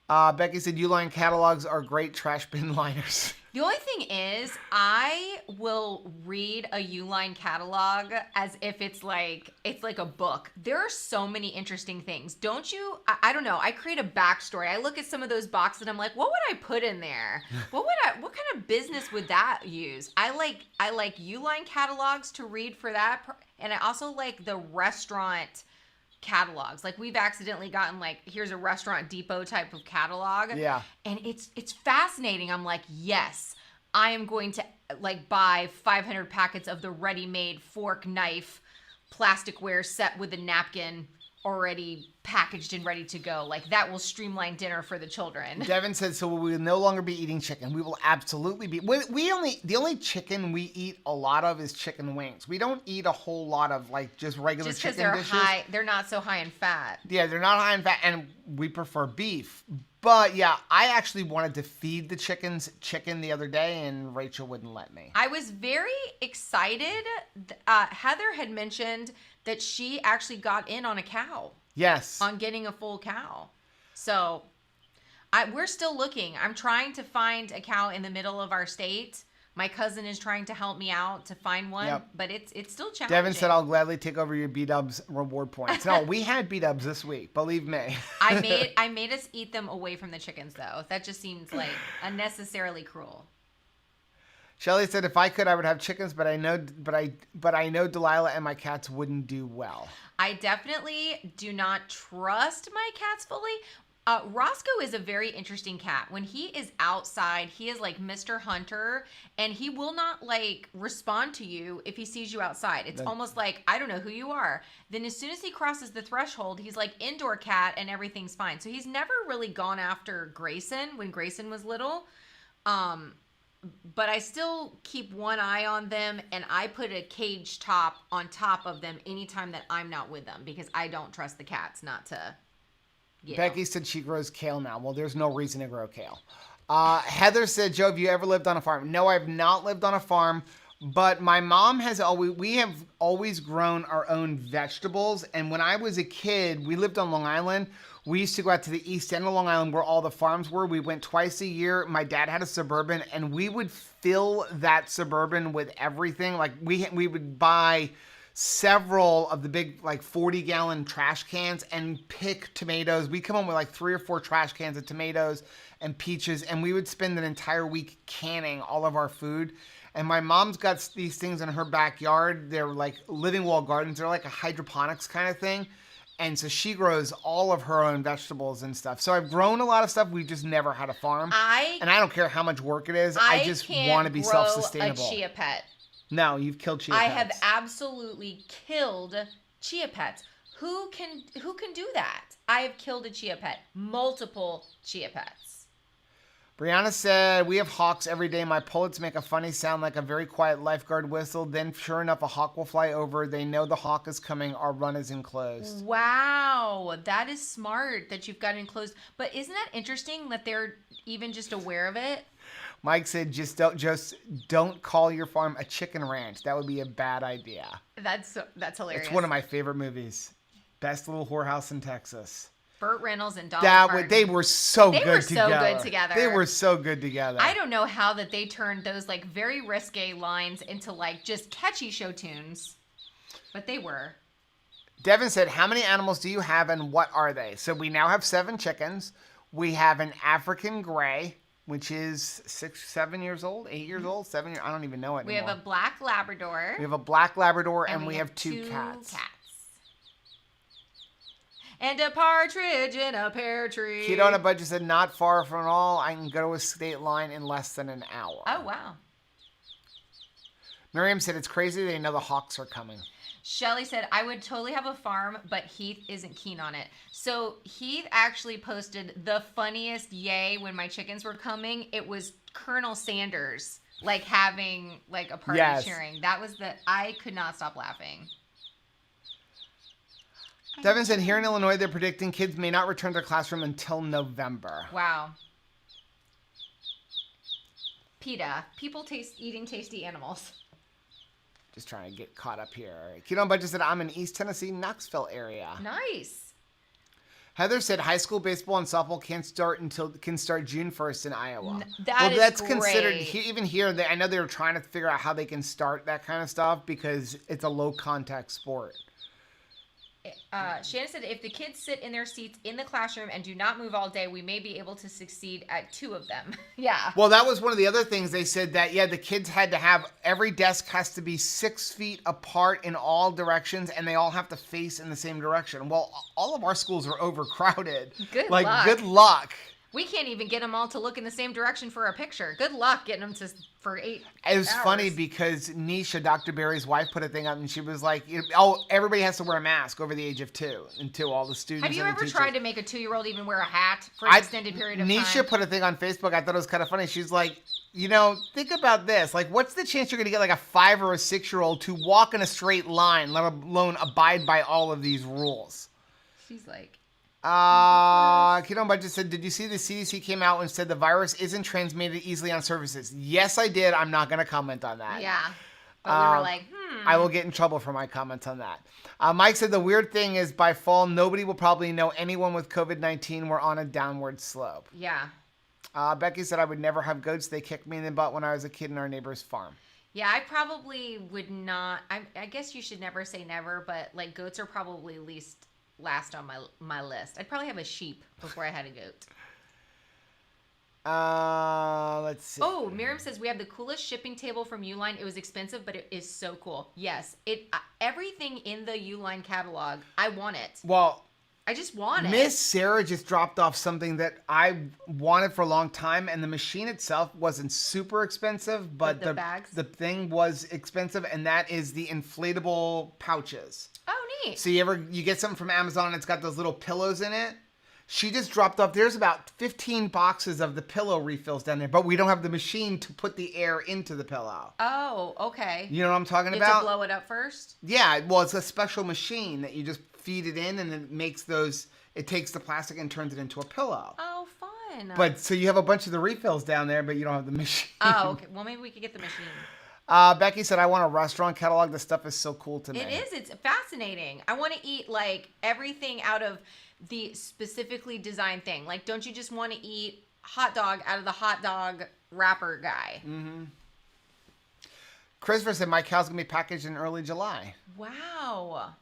Becky said Uline catalogs are great trash bin liners. The only thing is, I will read a Uline catalog as if it's like a book. There are so many interesting things. Don't you? I don't know. I create a backstory. I look at some of those boxes and I'm like, what would I put in there? What kind of business would that use? I like Uline catalogs to read for that, and I also like the restaurant catalogs. Like, we've accidentally gotten like, here's a Restaurant Depot type of catalog. Yeah. And it's fascinating. I'm like, yes, I am going to like buy 500 packets of the ready-made fork, knife, plasticware set with a napkin already packaged and ready to go. Like, that will streamline dinner for the children. Devin said, so we will no longer be eating chicken. We will absolutely be. The only chicken we eat a lot of is chicken wings. We don't eat a whole lot of like just regular Just because chicken they're dishes. they're not so high in fat. Yeah, they're not high in fat, and we prefer beef. But yeah, I actually wanted to feed the chickens chicken the other day, and Rachel wouldn't let me. I was very excited. Heather had mentioned that she actually got in on a cow. Yes. On getting a full cow. So we're still looking. I'm trying to find a cow in the middle of our state. My cousin is trying to help me out to find one, but it's still challenging. Devin said, I'll gladly take over your B-dubs reward points. No, we had B-dubs this week, believe me. I made us eat them away from the chickens, though. That just seems like unnecessarily cruel. Shelly said, if I could, I would have chickens, but I know Delilah and my cats wouldn't do well. I definitely do not trust my cats fully. Roscoe is a very interesting cat. When he is outside, he is like Mr. Hunter, and he will not like respond to you if he sees you outside. It's almost like, I don't know who you are. Then as soon as he crosses the threshold, he's like indoor cat and everything's fine. So he's never really gone after Grayson when Grayson was little. But I still keep one eye on them, and I put a cage top on top of them anytime that I'm not with them, because I don't trust the cats not to. Becky said she grows kale now. Well, there's no reason to grow kale. Heather said, Joe, have you ever lived on a farm? No, I've not lived on a farm, but my mom we have always grown our own vegetables. And when I was a kid, we lived on Long Island. We used to go out to the east end of Long Island where all the farms were. We went twice a year. My dad had a Suburban, and we would fill that Suburban with everything. Like we would buy several of the big like 40-gallon trash cans and pick tomatoes. We'd come home with like 3 or 4 trash cans of tomatoes and peaches, and we would spend an entire week canning all of our food. And my mom's got these things in her backyard. They're like living wall gardens. They're like a hydroponics kind of thing. And so she grows all of her own vegetables and stuff. So I've grown a lot of stuff. We've just never had a farm. And I don't care how much work it is. I just want to be self-sustainable. A chia pet. No, you've killed chia pets. I have absolutely killed chia pets. Who can do that? I have killed a chia pet. Multiple chia pets. Brianna said, we have hawks every day. My pullets make a funny sound like a very quiet lifeguard whistle. Then sure enough, a hawk will fly over. They know the hawk is coming. Our run is enclosed. Wow. That is smart that you've got it enclosed. But isn't that interesting that they're even just aware of it? Mike said, just don't call your farm a chicken ranch. That would be a bad idea. That's hilarious. It's one of my favorite movies. Best Little Whorehouse in Texas. Burt Reynolds and Dolly Parton. They were so good together. They were so good together. I don't know how that they turned those like very risque lines into like just catchy show tunes, but they were. Devin said, how many animals do you have and what are they? So we now have 7 chickens. We have an African gray, which is 7 years old, 8 years old, 7 years. I don't even know it anymore. We have a black Labrador. We have a black Labrador, and we have 2 cats. And a partridge in a pear tree. Keto on a Budget said, not far from all. I can go to a state line in less than an hour. Oh, wow. Miriam said, it's crazy. They know the hawks are coming. Shelly said, I would totally have a farm, but Heath isn't keen on it. So Heath actually posted the funniest yay when my chickens were coming. It was Colonel Sanders, like having like a party cheering. That was I could not stop laughing. Devin said, here in Illinois, they're predicting kids may not return to their classroom until November. Wow. PETA, people eating tasty animals. Just trying to get caught up here. Keto on Budget said, I'm in East Tennessee, Knoxville area. Nice. Heather said high school baseball and softball can start June 1st in Iowa. That's considered great. even here. I know they were trying to figure out how they can start that kind of stuff because it's a low contact sport. Shannon said, if the kids sit in their seats in the classroom and do not move all day, we may be able to succeed at 2 of them. Yeah. Well, that was one of the other things they said that, the kids had to have, every desk has to be 6 feet apart in all directions and they all have to face in the same direction. Well, all of our schools are overcrowded. Good luck. Good luck. We can't even get them all to look in the same direction for a picture. Good luck getting them for 8 It was hours. funny because Nisha, Dr. Barry's wife, put a thing up and she was like, everybody has to wear a mask over the age of 2 until all the students. Have you and the ever teachers. tried to make a 2-year-old even wear a hat for an extended period of time? Nisha put a thing on Facebook. I thought it was kind of funny. She's like, think about this. Like, what's the chance you're going to get like a 5 or a 6-year-old to walk in a straight line, let alone abide by all of these rules? She's like... Keto Budget said, did you see the CDC came out and said the virus isn't transmitted easily on surfaces? Yes, I did. I'm not going to comment on that. Yeah. But we were like, I will get in trouble for my comments on that. Mike said the weird thing is by fall, nobody will probably know anyone with COVID-19. We're on a downward slope. Yeah. Becky said I would never have goats. They kicked me in the butt when I was a kid in our neighbor's farm. Yeah, I probably would not. I guess you should never say never, but like goats are probably last on my list. I'd probably have a sheep before I had a goat. Let's see. Oh, Miriam says we have the coolest shipping table from Uline. It was expensive, but it is so cool. Yes, everything in the Uline catalog, I want it. Well, I just want it. Miss Sarah just dropped off something that I wanted for a long time, and the machine itself wasn't super expensive, but the bags? The thing was expensive, and that is the inflatable pouches. Oh, neat. So you get something from Amazon, and it's got those little pillows in it. She just dropped off. There's about 15 boxes of the pillow refills down there, but we don't have the machine to put the air into the pillow. Oh, okay. You know what I'm talking You about? have to blow it up first? Yeah, well, it's a special machine that you just feed it in, and it makes it takes the plastic and turns it into a pillow. Oh, fun. But so you have a bunch of the refills down there, but you don't have the machine. Oh, okay. Well, maybe we could get the machine. Becky said, I want a restaurant catalog. This stuff is so cool to me. It is. It's fascinating. I want to eat like everything out of the specifically designed thing. Like, don't you just want to eat hot dog out of the hot dog wrapper guy? Mm-hmm. Christopher said, my cow's going to be packaged in early July. Wow.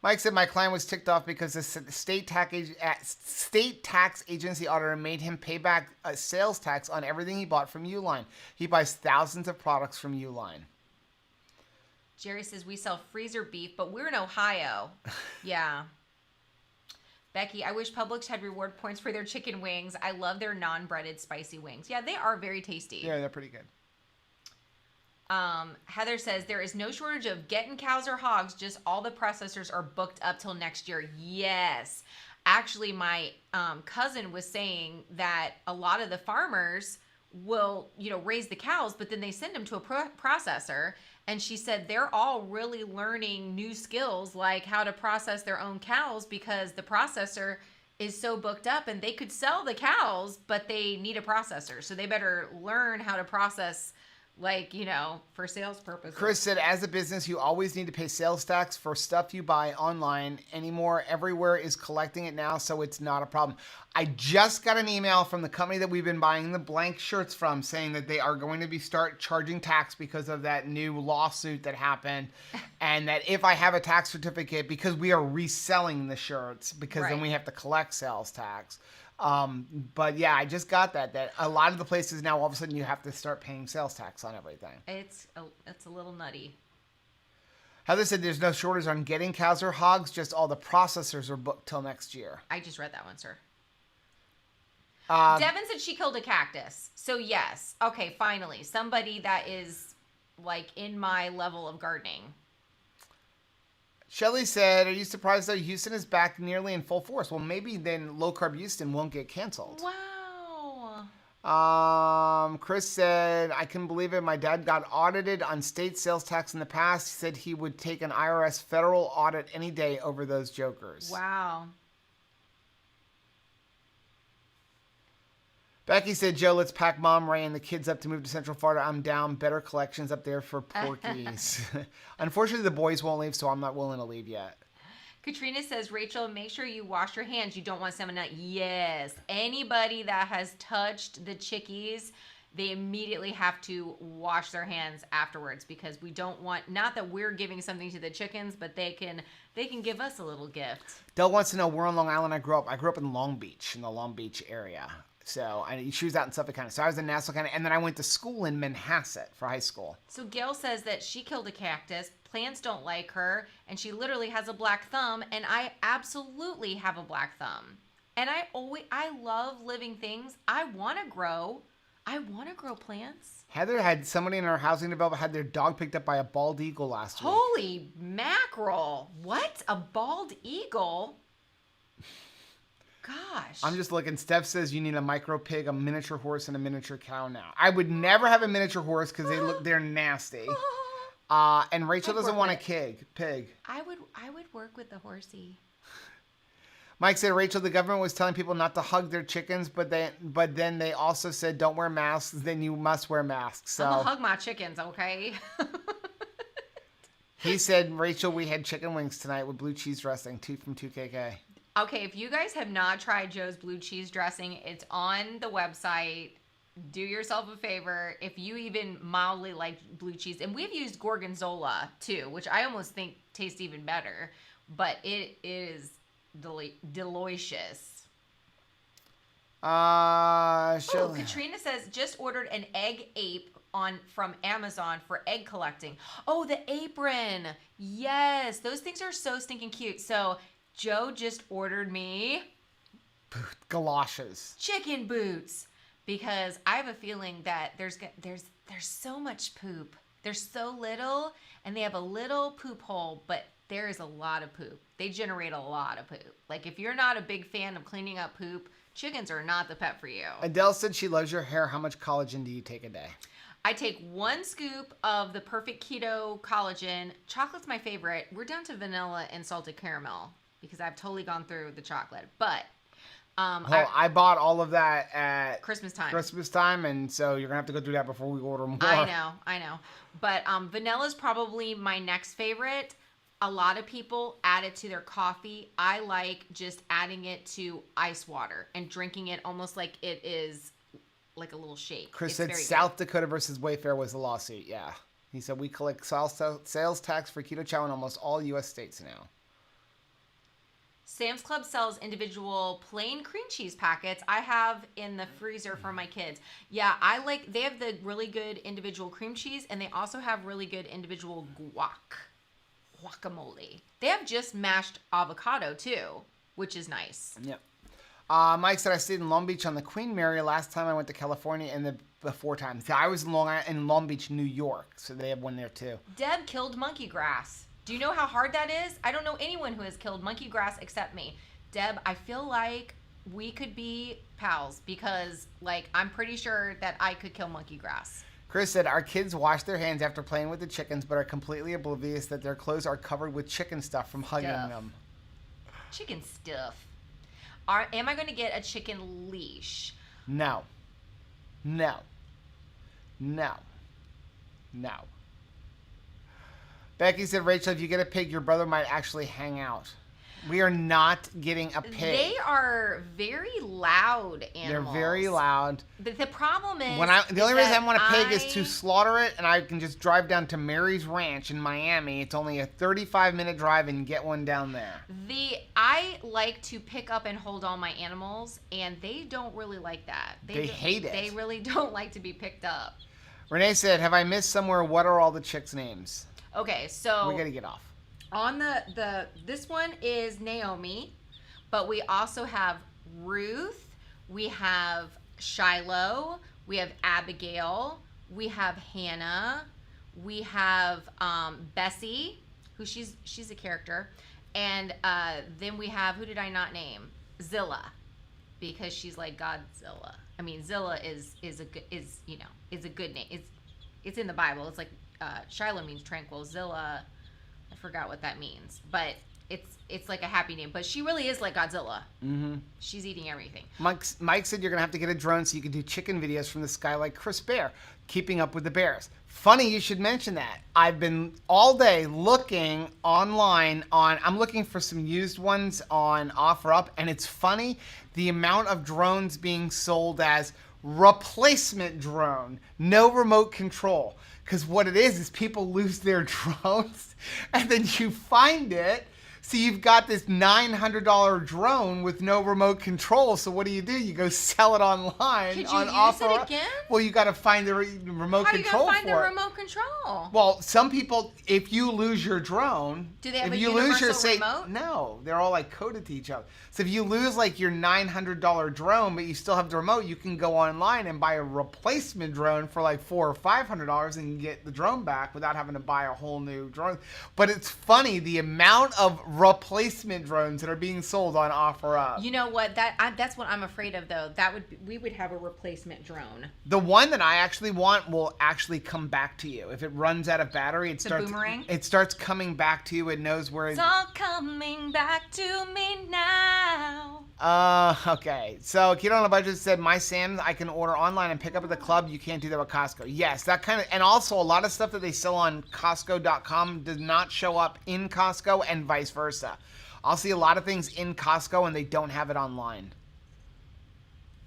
Mike said, my client was ticked off because the state tax agency auditor made him pay back sales tax on everything he bought from Uline. He buys thousands of products from Uline. Jerry says, we sell freezer beef, but we're in Ohio. Yeah. Becky, I wish Publix had reward points for their chicken wings. I love their non-breaded spicy wings. Yeah, they are very tasty. Yeah, they're pretty good. Heather says, there is no shortage of getting cows or hogs, just all the processors are booked up till next year. Yes. Actually, my cousin was saying that a lot of the farmers will, raise the cows, but then they send them to a processor. And she said they're all really learning new skills like how to process their own cows because the processor is so booked up and they could sell the cows, but they need a processor. So they better learn how to process for sales purposes. Chris said, as a business, you always need to pay sales tax for stuff you buy online anymore. Everywhere is collecting it now, so it's not a problem. I just got an email from the company that we've been buying the blank shirts from saying that they are going to start charging tax because of that new lawsuit that happened. And that if I have a tax certificate, because we are reselling the shirts, because then we have to collect sales tax. But yeah, I just got that a lot of the places now, all of a sudden you have to start paying sales tax on everything. It's a little nutty. Heather said there's no shortage on getting cows or hogs, just all the processors are booked till next year. I just read that one, sir. Um, Devin said she killed a cactus. So yes. Okay, finally. Somebody that is in my level of gardening. Shelly said, are you surprised that Houston is back nearly in full force? Well, maybe then low carb Houston won't get canceled. Wow. Chris said, I couldn't believe it. My dad got audited on state sales tax in the past. He said he would take an IRS federal audit any day over those jokers. Wow. Becky said, Joe, let's pack Mom, Ray, and the kids up to move to Central Florida. I'm down. Better collections up there for porkies. Unfortunately, the boys won't leave, so I'm not willing to leave yet. Katrina says, Rachel, make sure you wash your hands. You don't want salmonella. Yes. Anybody that has touched the chickies, they immediately have to wash their hands afterwards because we don't want, not that we're giving something to the chickens, but they can give us a little gift. Dell wants to know where on Long Island I grew up. I grew up in Long Beach, in the Long Beach area. So she was out in Suffolk County. So I was in Nassau County, and then I went to school in Manhasset for high schoal. So Gail says that she killed a cactus. Plants don't like her, and she literally has a black thumb, and I absolutely have a black thumb. And I love living things. I want to grow plants. Heather had somebody in our housing development had their dog picked up by a bald eagle last week. Holy mackerel! What? A bald eagle? Gosh. I'm just looking. Steph says you need a micro pig, a miniature horse, and a miniature cow now. I would never have a miniature horse because they're nasty. And Rachel doesn't want a pig. I would work with the horsey. Mike said, Rachel, the government was telling people not to hug their chickens, but then they also said don't wear masks. Then you must wear masks. So I'm gonna hug my chickens, okay? He said, Rachel, we had chicken wings tonight with blue cheese dressing, from 2KK. Okay, if you guys have not tried Joe's blue cheese dressing, it's on the website. Do yourself a favor. If you even mildly like blue cheese, and we've used gorgonzola too, which I almost think tastes even better, but it is delicious. Katrina says just ordered an egg ape from Amazon for egg collecting. Oh, the apron. Yes, those things are so stinking cute. So Joe just ordered me galoshes, chicken boots, because I have a feeling that there's so much poop. There's so little, and they have a little poop hole, but there is a lot of poop. They generate a lot of poop. Like if you're not a big fan of cleaning up poop, chickens are not the pet for you. Adele said she loves your hair. How much collagen do you take a day? I take 1 scoop of the Perfect Keto collagen. Chocolate's my favorite. We're down to vanilla and salted caramel because I've totally gone through the chocolate. But I bought all of that at Christmas time. And so you're gonna have to go through that before we order more. I know. But vanilla is probably my next favorite. A lot of people add it to their coffee. I like just adding it to ice water and drinking it almost like it is like a little shake. Chris said South Dakota versus Wayfair was the lawsuit. Yeah. He said we collect sales tax for Keto Chow in almost all U.S. states now. Sam's Club sells individual plain cream cheese packets. I have in the freezer for my kids. Yeah, they have the really good individual cream cheese, and they also have really good individual guacamole. They have just mashed avocado too, which is nice. Yep. Mike said I stayed in Long Beach on the Queen Mary last time I went to California, and the 4 times. I was in Long Beach, New York, so they have one there too. Deb killed monkey grass. Do you know how hard that is? I don't know anyone who has killed monkey grass except me. Deb, I feel like we could be pals because, I'm pretty sure that I could kill monkey grass. Chris said, our kids wash their hands after playing with the chickens, but are completely oblivious that their clothes are covered with chicken stuff from hugging them. Chicken stuff. Am I going to get a chicken leash? No. Becky said, Rachel, if you get a pig, your brother might actually hang out. We are not getting a pig. They are very loud animals. They're very loud. But the problem is... the only reason I want a pig is to slaughter it, and I can just drive down to Mary's Ranch in Miami. It's only a 35-minute drive and get one down there. I like to pick up and hold all my animals, and they don't really like that. They hate it. They really don't like to be picked up. Renee said, have I missed somewhere? What are all the chicks' names? Okay, so... We got to get off. On this one is Naomi, but we also have Ruth, we have Shiloh, we have Abigail, we have Hannah, we have Bessie, who she's a character, and then we have, who did I not name? Zilla, because she's like Godzilla. I mean, Zilla is a good name. It's in the Bible. It's like Shiloh means tranquil. Zilla, I forgot what that means, but it's like a happy name, but she really is like Godzilla. Mm-hmm. She's eating everything. Mike said you're gonna have to get a drone so you can do chicken videos from the sky like Chris Bear, keeping up with the bears. Funny you should mention that. I've been all day looking online I'm looking for some used ones on OfferUp, and it's funny the amount of drones being sold as replacement drone, no remote control. Because what it is people lose their drones and then you find it. So you've got this $900 drone with no remote control. So what do? You go sell it online. Could you on use OfferUp. it again? Well, you got to find the remote control for it. How do you find the remote control? Well, some people, if you lose your drone, do they have if a you universal lose your remote? No, they're all like coded to each other. So if you lose like your $900 drone, but you still have the remote, you can go online and buy a replacement drone for like $400 or $500 and get the drone back without having to buy a whole new drone. But it's funny the amount of replacement drones that are being sold on OfferUp. You know what? That's what I'm afraid of, though. We would have a replacement drone. The one that I actually want will actually come back to you. If it runs out of battery, It's a boomerang? It starts coming back to you. It knows where It's all coming back to me now. Okay. So Keto on a Budget said, my Sam's I can order online and pick up at the club. You can't do that with Costco. Yes, that kind of, and also a lot of stuff that they sell on Costco.com does not show up in Costco and vice versa. I'll see a lot of things in Costco and they don't have it online.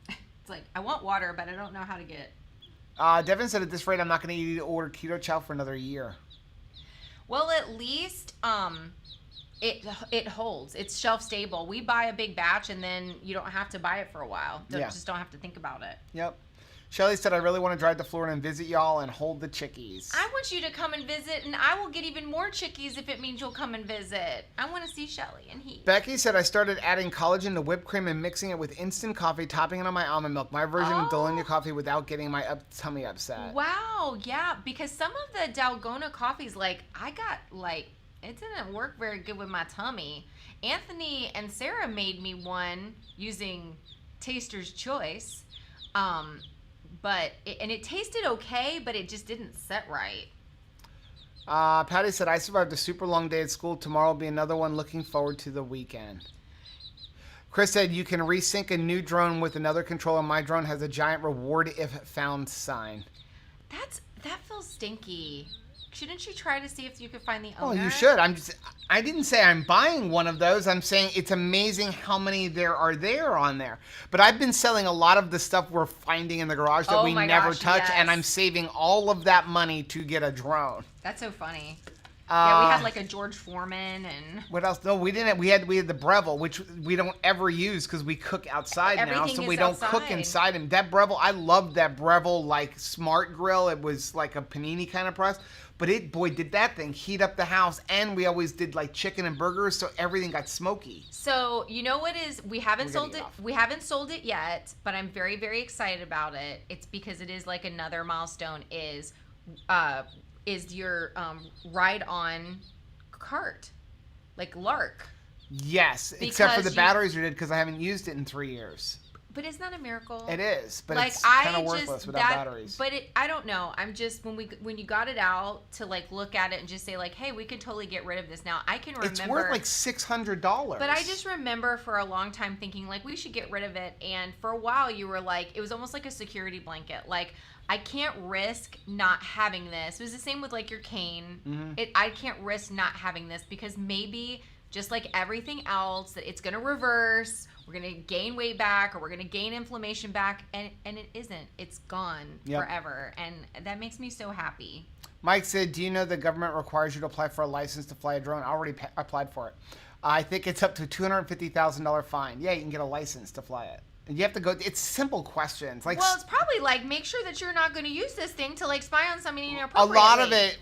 It's like, I want water, but I don't know how to get it. Devin said, at this rate, I'm not going to need to order Keto Chow for another year. Well, at least it holds. It's shelf stable. We buy a big batch and then you don't have to buy it for a while. Just don't have to think about it. Yep. Shelly said, I really want to drive to Florida and visit y'all and hold the chickies. I want you to come and visit, and I will get even more chickies if it means you'll come and visit. I want to see Shelly and he. Becky said, I started adding collagen to whipped cream and mixing it with instant coffee, topping it on my almond milk. My version of Dalgona coffee without getting my tummy upset. Wow, yeah, because some of the Dalgona coffees, like, it didn't work very good with my tummy. Anthony and Sarah made me one using Taster's Choice. But it tasted okay, but it just didn't set right. Patty said, I survived a super long day at school. Tomorrow will be another one. Looking forward to the weekend. Chris said, you can resync a new drone with another controller. My drone has a giant reward if found sign. That feels stinky. Shouldn't you try to see if you could find the owner? Oh, you should. I didn't say I'm buying one of those. I'm saying it's amazing how many there are on there. But I've been selling a lot of the stuff we're finding in the garage that we never touch, yes. and I'm saving all of that money to get a drone. That's so funny. Yeah, we had like a George Foreman and... What else? No, we didn't. We had the Breville, which we don't ever use because we cook outside now, so we don't cook inside them. That Breville, I loved that Breville like smart grill. It was like a panini kind of press. But did that thing heat up the house, and we always did like chicken and burgers, so everything got smoky. So you know what is? We haven't sold it. We haven't sold it yet, but I'm very, very excited about it. It's because it is like another milestone. Is your ride-on cart, like Lark? Yes, except for the batteries we did because I haven't used it in 3 years. But isn't that a miracle? It is, but like, it's kind of worthless without batteries. But I don't know. I'm just when you got it out to like look at it and just say like, hey, we could totally get rid of this now. I can remember it's worth like $600. But I just remember for a long time thinking like we should get rid of it. And for a while you were like, it was almost like a security blanket. Like I can't risk not having this. It was the same with like your cane. Mm-hmm. I can't risk not having this because maybe just like everything else that it's gonna reverse. We're going to gain weight back or we're going to gain inflammation back. And it isn't. It's gone forever. And that makes me so happy. Mike said, do you know the government requires you to apply for a license to fly a drone? I already applied for it. I think it's up to $250,000 fine. Yeah, you can get a license to fly it. And you have to go. It's simple questions. Like, well, it's probably like make sure that you're not going to use this thing to like spy on somebody inappropriately.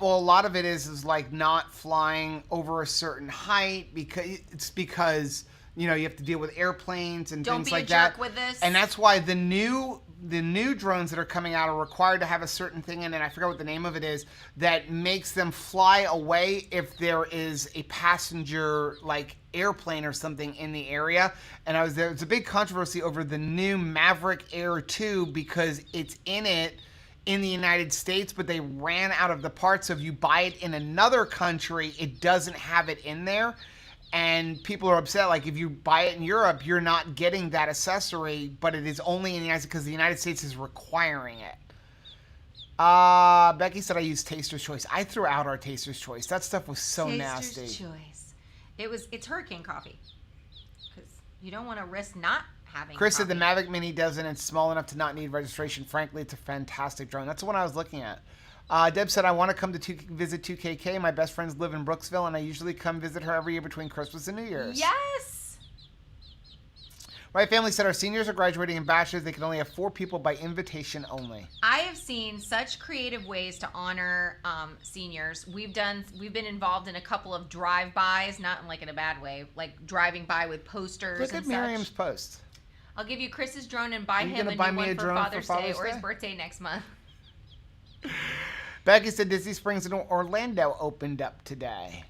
A lot of it is like not flying over a certain height because you know, you have to deal with airplanes and things like that. Don't be a jerk with this. And that's why the new drones that are coming out are required to have a certain thing in it. I forget what the name of it is that makes them fly away if there is a passenger like airplane or something in the area. And there was a big controversy over the new Maverick Air 2 because it's in the United States, but they ran out of the parts. So if you buy it in another country, it doesn't have it in there. And people are upset. Like, if you buy it in Europe, you're not getting that accessory, but it is only in the United States because the United States is requiring it. Becky said I used Taster's Choice. I threw out our Taster's Choice. That stuff was so nasty. Taster's Choice. It's hurricane coffee. Because you don't want to risk not having Chris coffee. said the Mavic Mini doesn't. It's small enough to not need registration. Frankly, it's a fantastic drone. That's the one I was looking at. Deb said, I want to come to visit 2KK. My best friends live in Brooksville, and I usually come visit her every year between Christmas and New Year's. Yes! My family said our seniors are graduating in bachelors. They can only have 4 people by invitation only. I have seen such creative ways to honor seniors. We've been involved in a couple of drive-bys, not in a bad way, like driving by with posters Look and at Miriam's post. I'll give you Chris's drone and buy Are you him gonna a buy new me a one for drone for Father's Father's Day or Day? his birthday next month. Becky said Disney Springs in Orlando opened up today.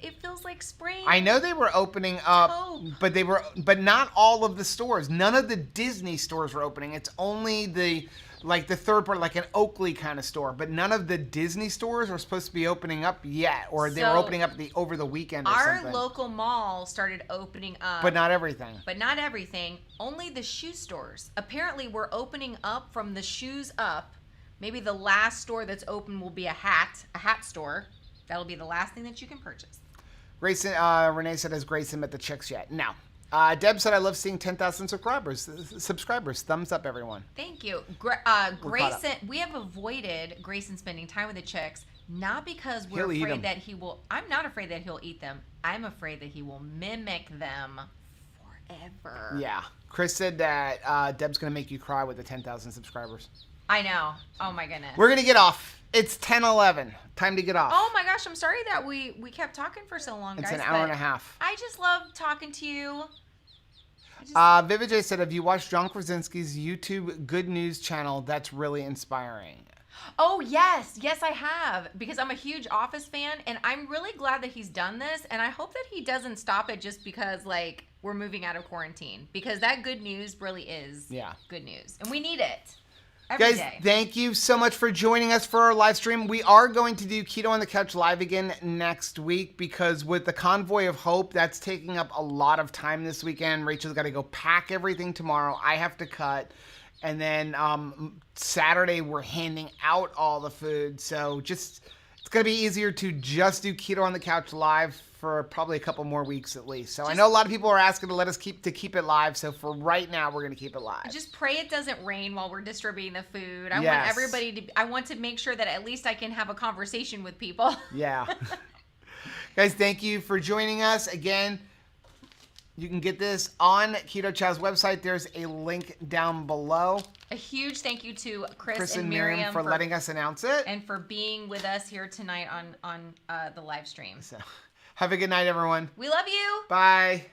It feels like spring. I know they were opening up, Hope. but not all of the stores. None of the Disney stores were opening. It's only the third part, like an Oakley kind of store. But none of the Disney stores are supposed to be opening up yet, or they were opening up over the weekend or something. Our local mall started opening up. But not everything. Only the shoe stores. Apparently, we're opening up from the shoes up. Maybe the last store that's open will be a hat store. That'll be the last thing that you can purchase. Grayson, Renee said, has Grayson met the chicks yet? No. Deb said, I love seeing 10,000 subscribers. Thumbs up, everyone. Thank you. Grayson, we have avoided Grayson spending time with the chicks, not because we're afraid that he will. I'm not afraid that he'll eat them. I'm afraid that he will mimic them forever. Yeah. Chris said that Deb's going to make you cry with the 10,000 subscribers. I know. Oh, my goodness. We're going to get off. It's 10:11. Time to get off. Oh, my gosh. I'm sorry that we kept talking for so long, guys. It's an hour and a half. I just love talking to you. Vivid J said, have you watched John Krasinski's YouTube Good News channel? That's really inspiring. Oh, yes. Yes, I have. Because I'm a huge Office fan, and I'm really glad that he's done this, and I hope that he doesn't stop it just because, we're moving out of quarantine. Because that good news really is good news. And we need it. Every day. Thank you so much for joining us for our live stream. We are going to do Keto on the Couch live again next week because with the Convoy of Hope, that's taking up a lot of time this weekend. Rachel's got to go pack everything tomorrow. I have to cut. And then Saturday, we're handing out all the food. So it's going to be easier to just do Keto on the Couch live for probably a couple more weeks at least. So I know a lot of people are asking to let us keep it live. So for right now, we're going to keep it live. Just pray it doesn't rain while we're distributing the food. I want to make sure that at least I can have a conversation with people. Yeah. Guys, thank you for joining us. Again, you can get this on Keto Chow's website. There's a link down below. A huge thank you to Chris and Miriam for letting us announce it. And for being with us here tonight on the live stream. So, have a good night, everyone. We love you. Bye.